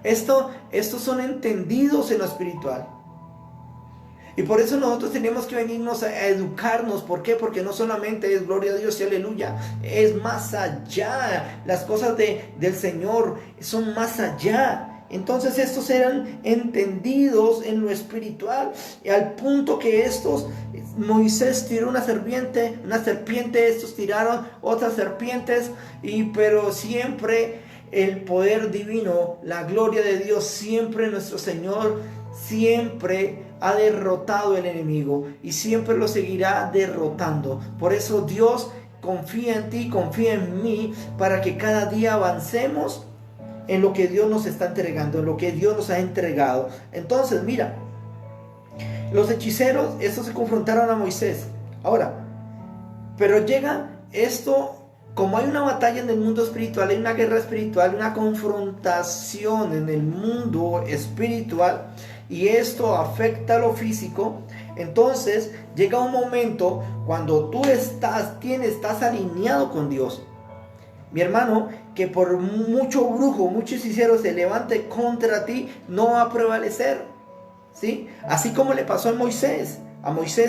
Estos son entendidos en lo espiritual. Y por eso nosotros tenemos que venirnos a educarnos. ¿Por qué? Porque no solamente es gloria a Dios y aleluya, es más allá. Las cosas del Señor son más allá. Entonces estos eran entendidos en lo espiritual, y al punto que Moisés tiró una serpiente, estos tiraron otras serpientes, pero siempre el poder divino, la gloria de Dios, siempre nuestro Señor, siempre ha derrotado el enemigo y siempre lo seguirá derrotando. Por eso Dios confía en ti, confía en mí, para que cada día avancemos en lo que Dios nos está entregando, en lo que Dios nos ha entregado. Entonces, mira, los hechiceros, estos se confrontaron a Moisés. Ahora, pero llega esto, como hay una batalla en el mundo espiritual, hay una guerra espiritual, una confrontación en el mundo espiritual, y esto afecta a lo físico. Entonces llega un momento cuando tú estás alineado con Dios, mi hermano, que por mucho brujo, mucho hechicero se levante contra ti, no va a prevalecer, ¿sí? Así como le pasó a Moisés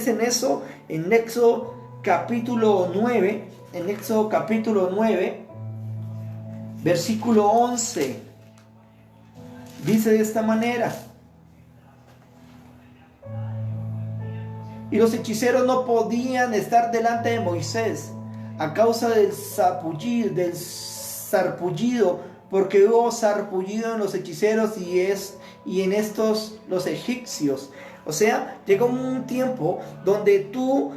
en Éxodo capítulo 9, versículo 11, dice de esta manera: y los hechiceros no podían estar delante de Moisés a causa del sarpullido, porque hubo sarpullido en los hechiceros y en estos los egipcios. O sea, llega un tiempo donde tú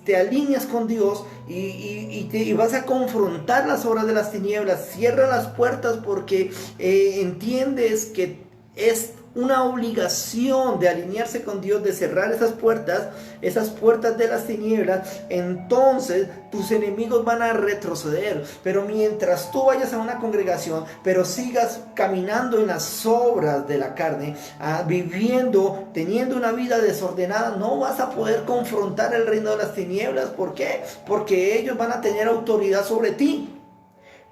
te alineas con Dios y vas a confrontar las obras de las tinieblas. Cierra las puertas porque entiendes que es una obligación de alinearse con Dios, de cerrar esas puertas de las tinieblas. Entonces tus enemigos van a retroceder. Pero mientras tú vayas a una congregación, pero sigas caminando en las obras de la carne, teniendo una vida desordenada, no vas a poder confrontar el reino de las tinieblas. ¿Por qué? Porque ellos van a tener autoridad sobre ti.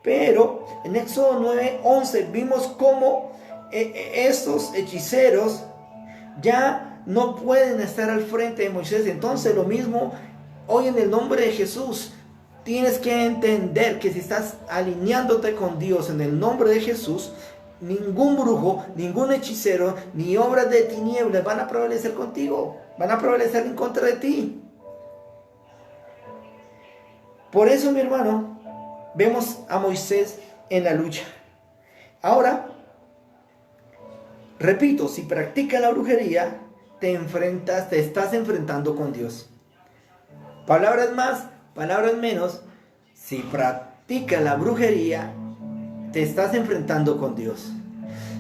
Pero en Éxodo 9:11 vimos cómo estos hechiceros ya no pueden estar al frente de Moisés. Entonces lo mismo hoy, en el nombre de Jesús, tienes que entender que si estás alineándote con Dios en el nombre de Jesús, ningún brujo, ningún hechicero, ni obras de tinieblas van a prevalecer contigo, van a prevalecer en contra de ti. Por eso, mi hermano, vemos a Moisés en la lucha. Ahora, repito, si practicas la brujería, te estás enfrentando con Dios. Palabras más, palabras menos, si practicas la brujería, te estás enfrentando con Dios.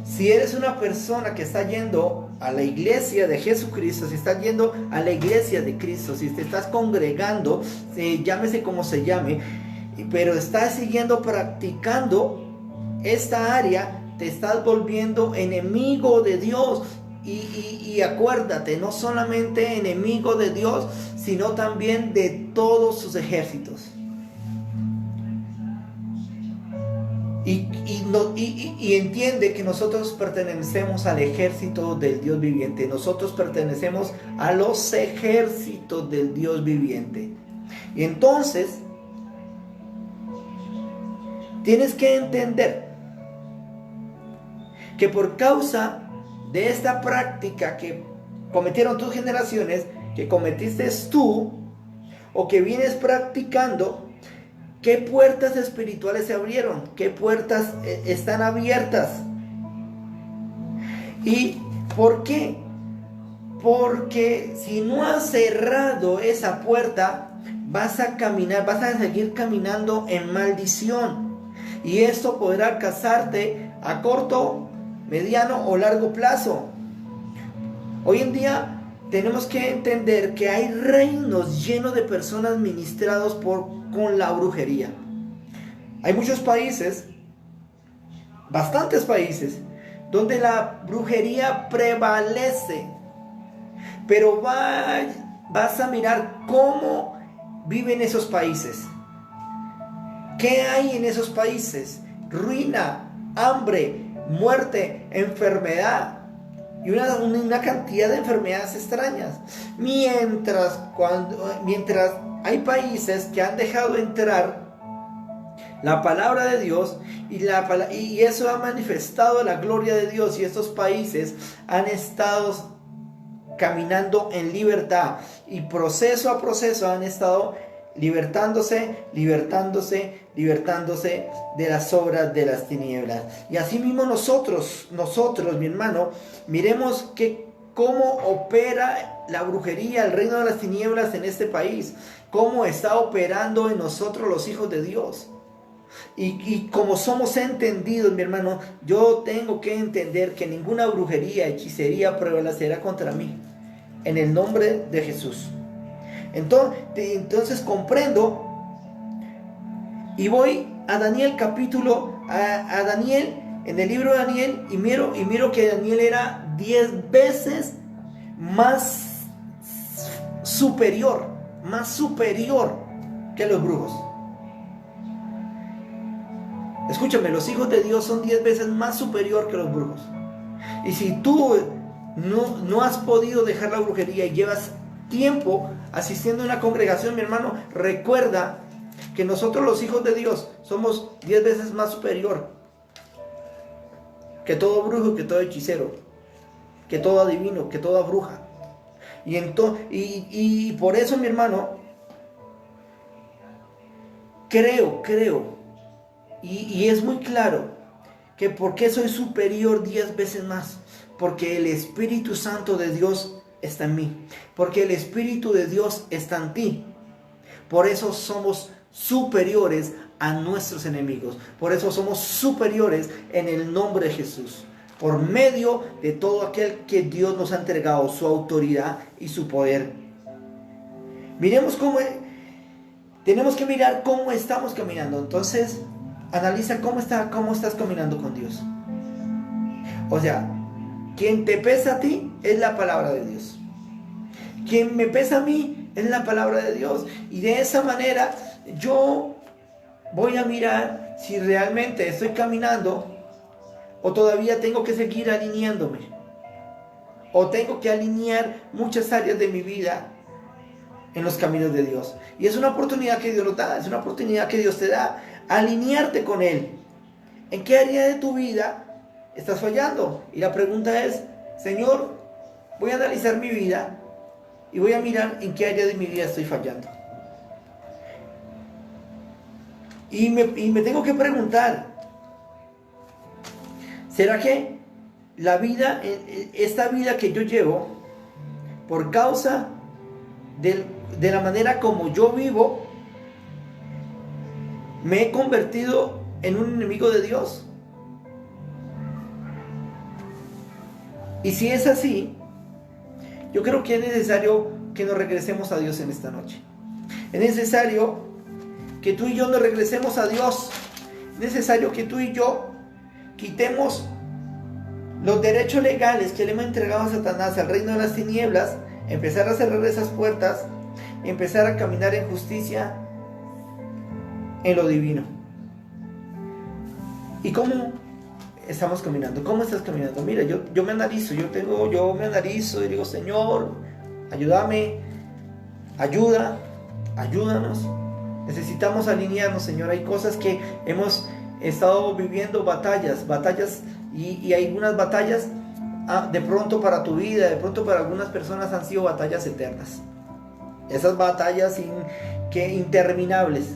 Si eres una persona que está yendo a la iglesia de Jesucristo, si estás yendo a la iglesia de Cristo, si te estás congregando, llámese como se llame, pero estás siguiendo practicando esta área, te estás volviendo enemigo de Dios. Y acuérdate, no solamente enemigo de Dios, sino también de todos sus ejércitos. Y entiende que nosotros pertenecemos al ejército del Dios viviente. Nosotros pertenecemos a los ejércitos del Dios viviente. Y entonces, tienes que entender que por causa de esta práctica que cometieron tus generaciones, que cometiste tú, o que vienes practicando, ¿qué puertas espirituales se abrieron? ¿Qué puertas están abiertas? ¿Y por qué? Porque si no has cerrado esa puerta, vas a seguir caminando en maldición. Y esto podrá causarte a corto, mediano o largo plazo. Hoy en día tenemos que entender que hay reinos llenos de personas ministrados con la brujería. Hay muchos países, bastantes países, donde la brujería prevalece. Pero vas a mirar cómo viven esos países. ¿Qué hay en esos países? Ruina, hambre, muerte, enfermedad y una cantidad de enfermedades extrañas. Mientras hay países que han dejado entrar la palabra de Dios y eso ha manifestado la gloria de Dios, y estos países han estado caminando en libertad y proceso a proceso han estado libertándose de las obras de las tinieblas. Y así mismo nosotros, mi hermano, miremos cómo opera la brujería, el reino de las tinieblas en este país, cómo está operando en nosotros los hijos de Dios. Y como somos entendidos, mi hermano, yo tengo que entender que ninguna brujería, hechicería prevalecerá contra mí, en el nombre de Jesús. Entonces comprendo y voy a Daniel a Daniel, en el libro de Daniel, y miro que Daniel era 10 veces más superior que los brujos. Escúchame, los hijos de Dios son 10 veces más superior que los brujos. Y si tú no has podido dejar la brujería y llevas tiempo asistiendo a una congregación, mi hermano, recuerda que nosotros los hijos de Dios somos 10 veces más superior que todo brujo, que todo hechicero, que todo adivino, que toda bruja. Y por eso, mi hermano, creo y es muy claro que por qué soy superior 10 veces más, porque el Espíritu Santo de Dios está en mí, porque el Espíritu de Dios está en ti. Por eso somos superiores a nuestros enemigos, por eso somos superiores en el nombre de Jesús, por medio de todo aquel que Dios nos ha entregado, su autoridad y su poder. Tenemos que mirar cómo estamos caminando. Entonces, analiza cómo estás caminando con Dios. O sea, quien te pesa a ti es la palabra de Dios. Quien me pesa a mí es la palabra de Dios. Y de esa manera yo voy a mirar si realmente estoy caminando o todavía tengo que seguir alineándome. O tengo que alinear muchas áreas de mi vida en los caminos de Dios. Y es una oportunidad que Dios nos da, es una oportunidad que Dios te da, alinearte con Él. ¿En qué área de tu vida estás fallando? Y la pregunta es, Señor, voy a analizar mi vida y voy a mirar en qué área de mi vida estoy fallando. Y me tengo que preguntar, ¿será que esta vida que yo llevo, por causa de la manera como yo vivo, me he convertido en un enemigo de Dios. Y si es así, yo creo que es necesario que nos regresemos a Dios en esta noche. Es necesario que tú y yo nos regresemos a Dios. Es necesario que tú y yo quitemos los derechos legales que le hemos entregado a Satanás, al reino de las tinieblas, empezar a cerrar esas puertas, empezar a caminar en justicia, en lo divino. ¿Y cómo estamos caminando? ¿Cómo estás caminando? Mira, yo me analizo, yo me analizo y digo, Señor, ayúdame, ayúdanos. Necesitamos alinearnos, Señor. Hay cosas que hemos estado viviendo, batallas y hay algunas batallas de pronto para tu vida, de pronto para algunas personas han sido batallas eternas. Esas batallas interminables.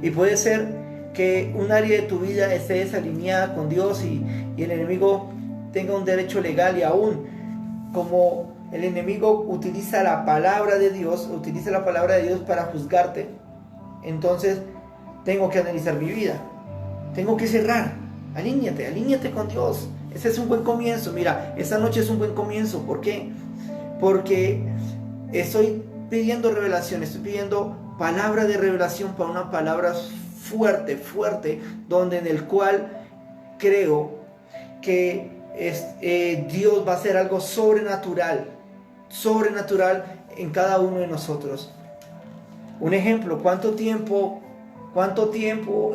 Y puede ser que un área de tu vida esté desalineada con Dios y el enemigo tenga un derecho legal, y aún como el enemigo utiliza la palabra de Dios para juzgarte, entonces tengo que analizar mi vida, tengo que cerrar. Alíñate con Dios. Ese es un buen comienzo. Mira, esta noche es un buen comienzo. ¿Por qué? Porque estoy pidiendo revelación, estoy pidiendo palabra de revelación para una palabra fuerte, donde en el cual creo que Dios va a hacer algo sobrenatural en cada uno de nosotros. Un ejemplo, ¿cuánto tiempo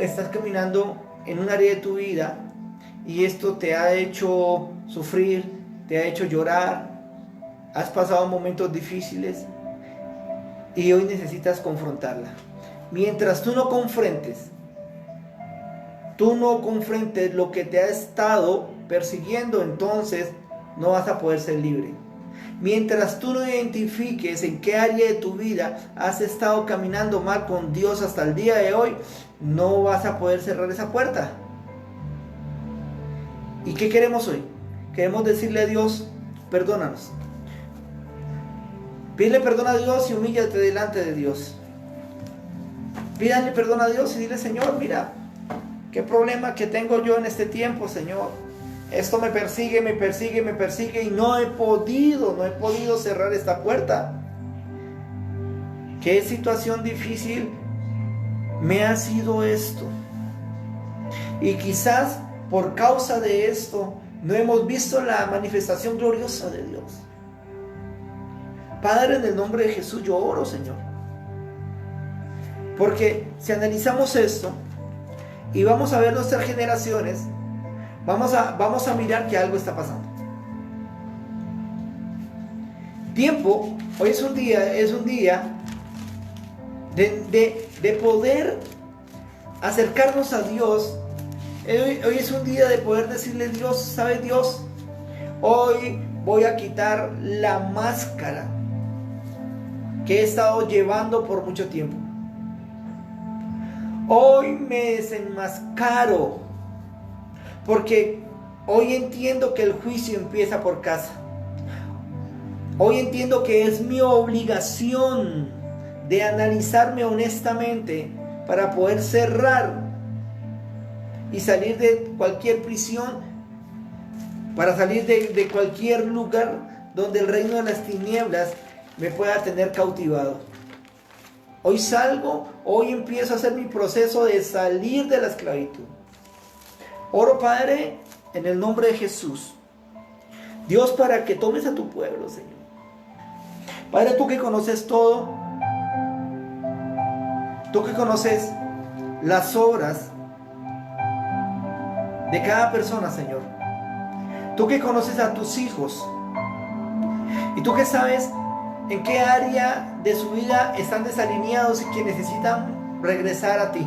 estás caminando en un área de tu vida y esto te ha hecho sufrir, te ha hecho llorar, has pasado momentos difíciles y hoy necesitas confrontarla? Mientras tú no confrontes lo que te ha estado persiguiendo, entonces no vas a poder ser libre. Mientras tú no identifiques en qué área de tu vida has estado caminando mal con Dios hasta el día de hoy, no vas a poder cerrar esa puerta. ¿Y qué queremos hoy? Queremos decirle a Dios, perdónanos. Pídele perdón a Dios y humíllate delante de Dios. Pídale perdón a Dios y dile, Señor, mira, qué problema que tengo yo en este tiempo, Señor. Esto me persigue y no he podido cerrar esta puerta. Qué situación difícil me ha sido esto. Y quizás por causa de esto no hemos visto la manifestación gloriosa de Dios. Padre, en el nombre de Jesús yo oro, Señor. Porque si analizamos esto y vamos a ver nuestras generaciones, vamos a mirar que algo está pasando. Tiempo, hoy es un día de poder acercarnos a Dios. Hoy es un día de poder decirle, Dios, ¿sabe Dios? Hoy voy a quitar la máscara que he estado llevando por mucho tiempo. Hoy me desenmascaro, porque hoy entiendo que el juicio empieza por casa. Hoy entiendo que es mi obligación de analizarme honestamente para poder cerrar y salir de cualquier prisión, para salir de cualquier lugar donde el reino de las tinieblas me pueda tener cautivado. Hoy empiezo a hacer mi proceso de salir de la esclavitud. Oro, Padre, en el nombre de Jesús, Dios, para que tomes a tu pueblo, Señor. Padre, tú que conoces todo, tú que conoces las obras de cada persona, Señor. Tú que conoces a tus hijos y tú que sabes en qué área de su vida están desalineados y que necesitan regresar a ti.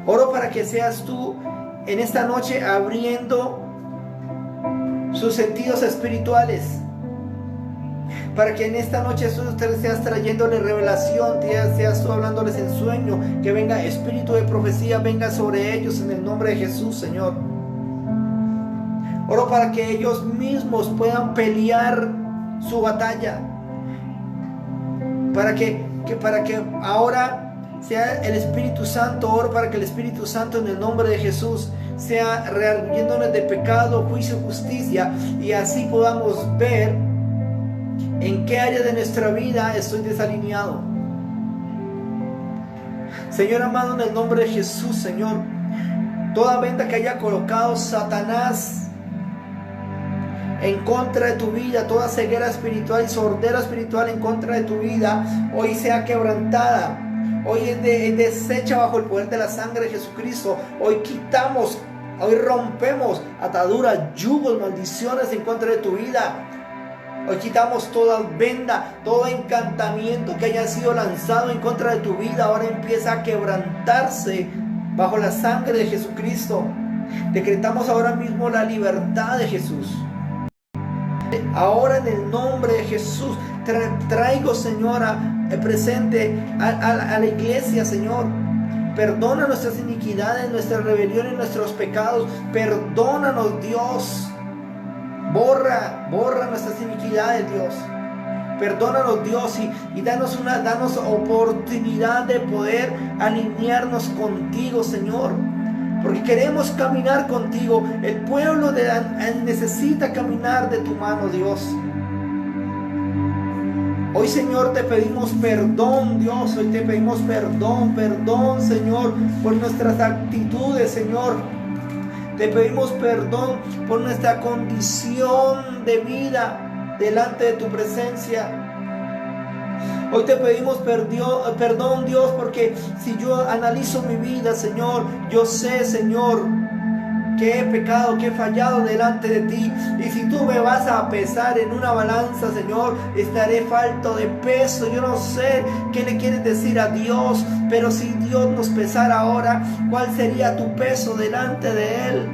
Oro para que seas tú en esta noche abriendo sus sentidos espirituales, para que en esta noche tú seas trayéndoles revelación, seas tú hablándoles en sueño, que venga espíritu de profecía, venga sobre ellos en el nombre de Jesús, Señor. Oro para que ellos mismos puedan pelear su batalla. Para que ahora sea el Espíritu Santo. Oro para que el Espíritu Santo, en el nombre de Jesús, sea rearguyéndonos de pecado, juicio, justicia, y así podamos ver en qué área de nuestra vida estoy desalineado. Señor amado, en el nombre de Jesús, Señor, toda venda que haya colocado Satanás en contra de tu vida, toda ceguera espiritual y sordera espiritual en contra de tu vida, hoy sea quebrantada. Hoy es deshecha bajo el poder de la sangre de Jesucristo. Hoy quitamos, hoy rompemos ataduras, yugos, maldiciones en contra de tu vida. Hoy quitamos toda venda, todo encantamiento que haya sido lanzado en contra de tu vida. Ahora empieza a quebrantarse bajo la sangre de Jesucristo. Decretamos ahora mismo la libertad de Jesús. Ahora en el nombre de Jesús traigo, Señora, presente a la iglesia, Señor. Perdona nuestras iniquidades, nuestras rebeliones, nuestros pecados. Perdónanos, Dios. Borra nuestras iniquidades, Dios. Perdónanos, Dios, y danos oportunidad de poder alinearnos contigo, Señor. Porque queremos caminar contigo. El pueblo necesita caminar de tu mano, Dios. Hoy, Señor, te pedimos perdón, Dios. Hoy te pedimos perdón, Señor, por nuestras actitudes, Señor. Te pedimos perdón por nuestra condición de vida delante de tu presencia. Hoy te pedimos perdón, Dios, porque si yo analizo mi vida, Señor, yo sé, Señor, que he pecado, que he fallado delante de ti. Y si tú me vas a pesar en una balanza, Señor, estaré falto de peso. Yo no sé qué le quieres decir a Dios, pero si Dios nos pesara ahora, ¿cuál sería tu peso delante de Él?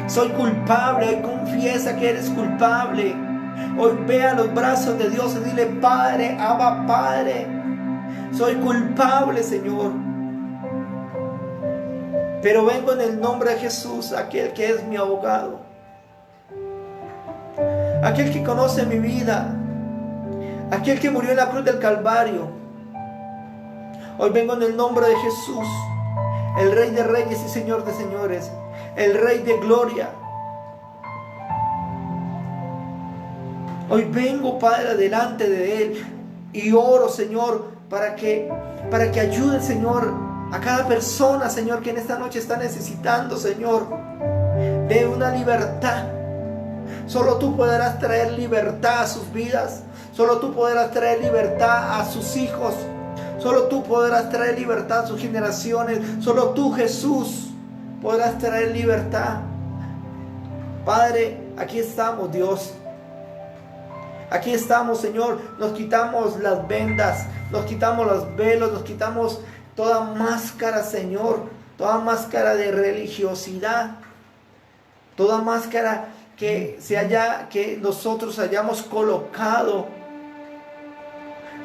Soy culpable. Hoy confiesa que eres culpable. Hoy ve a los brazos de Dios y dile: Padre, Abba, Padre, soy culpable, Señor, pero vengo en el nombre de Jesús, aquel que es mi abogado, aquel que conoce mi vida, aquel que murió en la cruz del Calvario. Hoy vengo en el nombre de Jesús, el Rey de Reyes y Señor de Señores, el Rey de Gloria. Hoy vengo, Padre, delante de Él y oro, Señor, para que ayude, Señor, a cada persona, Señor, que en esta noche está necesitando, Señor, de una libertad. Solo tú podrás traer libertad a sus vidas. Solo tú podrás traer libertad a sus hijos. Solo tú podrás traer libertad a sus generaciones. Solo tú, Jesús, podrás traer libertad. Padre, aquí estamos, Dios. Aquí estamos, Señor. Nos quitamos las vendas, nos quitamos los velos, nos quitamos toda máscara, Señor, toda máscara de religiosidad, toda máscara que nosotros hayamos colocado.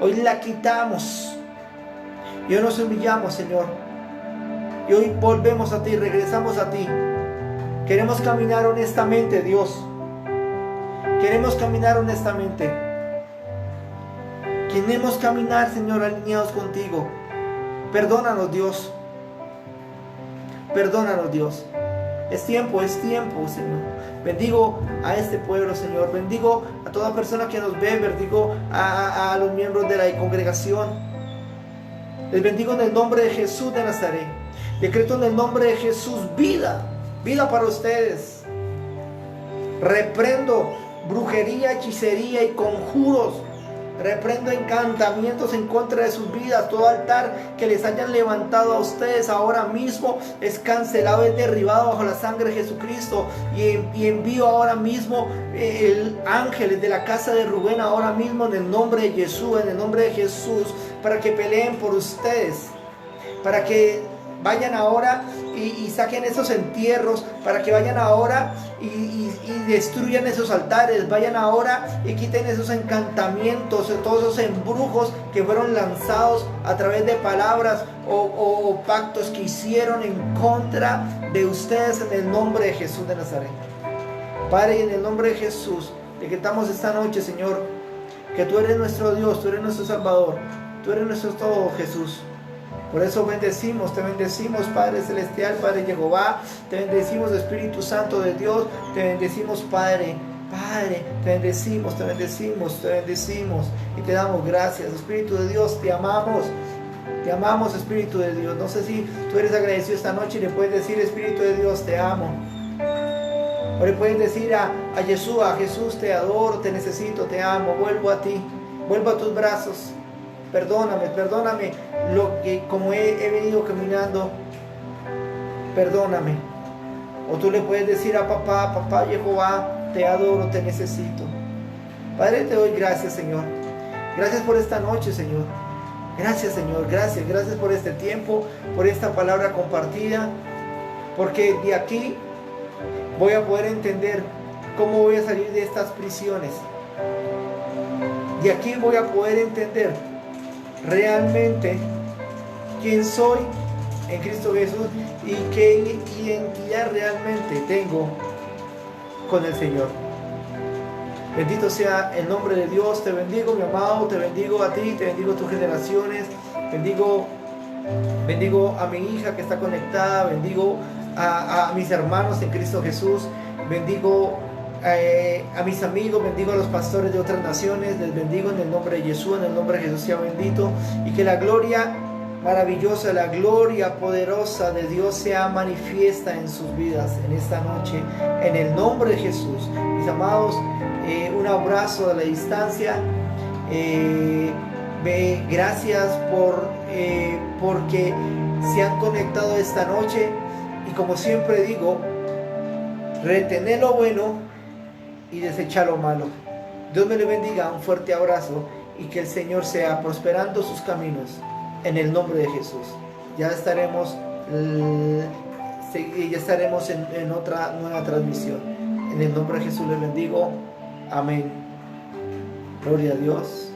Hoy la quitamos y hoy nos humillamos, Señor, y hoy volvemos a ti, regresamos a ti. Queremos caminar honestamente, Dios. Queremos caminar honestamente. Queremos caminar, Señor, alineados contigo. Perdónanos, Dios. Perdónanos, Dios. Es tiempo, Señor. Bendigo a este pueblo, Señor. Bendigo a toda persona que nos ve. Bendigo a los miembros de la congregación. Les bendigo en el nombre de Jesús de Nazaret. Decreto en el nombre de Jesús vida para ustedes. Reprendo brujería, hechicería y conjuros. Reprendo encantamientos en contra de sus vidas. Todo altar que les hayan levantado a ustedes ahora mismo es cancelado, es derribado bajo la sangre de Jesucristo. Y envío ahora mismo ángeles de la casa de Rubén, ahora mismo en el nombre de Jesús, en el nombre de Jesús, para que peleen por ustedes, para que vayan ahora y saquen esos entierros, para que vayan ahora y destruyan esos altares, vayan ahora y quiten esos encantamientos, todos esos embrujos que fueron lanzados a través de palabras o pactos que hicieron en contra de ustedes en el nombre de Jesús de Nazaret. Padre, en el nombre de Jesús, decretamos esta noche, Señor, que tú eres nuestro Dios, tú eres nuestro Salvador, tú eres nuestro todo, Jesús. Por eso bendecimos, te bendecimos, Padre Celestial, Padre Jehová, te bendecimos, Espíritu Santo de Dios, te bendecimos, Padre, te bendecimos, te bendecimos, te bendecimos y te damos gracias. Espíritu de Dios, te amamos, Espíritu de Dios. No sé si tú eres agradecido esta noche y le puedes decir, Espíritu de Dios, te amo. O le puedes decir a Jesús, te adoro, te necesito, te amo, vuelvo a ti, vuelvo a tus brazos. Perdóname lo que como he venido caminando, perdóname. O tú le puedes decir a papá Jehová, te adoro, te necesito. Padre, te doy gracias, Señor. Gracias por esta noche, Señor. Gracias, Señor, gracias por este tiempo, por esta palabra compartida, porque de aquí voy a poder entender cómo voy a salir de estas prisiones. De aquí voy a poder entender realmente quién soy en Cristo Jesús y qué identidad realmente tengo con el Señor. Bendito sea el nombre de Dios. Te bendigo, mi amado, te bendigo a ti, te bendigo a tus generaciones, bendigo a mi hija que está conectada, bendigo a mis hermanos en Cristo Jesús, bendigo a mis amigos, bendigo a los pastores de otras naciones, les bendigo en el nombre de Jesús, en el nombre de Jesús sea bendito, y que la gloria maravillosa, la gloria poderosa de Dios sea manifiesta en sus vidas en esta noche, en el nombre de Jesús. Mis amados, un abrazo a la distancia. Gracias porque se han conectado esta noche, y como siempre digo, retener lo bueno y desechar lo malo. Dios me le bendiga, un fuerte abrazo, y que el Señor sea prosperando sus caminos en el nombre de Jesús. Ya estaremos en otra nueva transmisión. En el nombre de Jesús les bendigo. Amén. Gloria a Dios.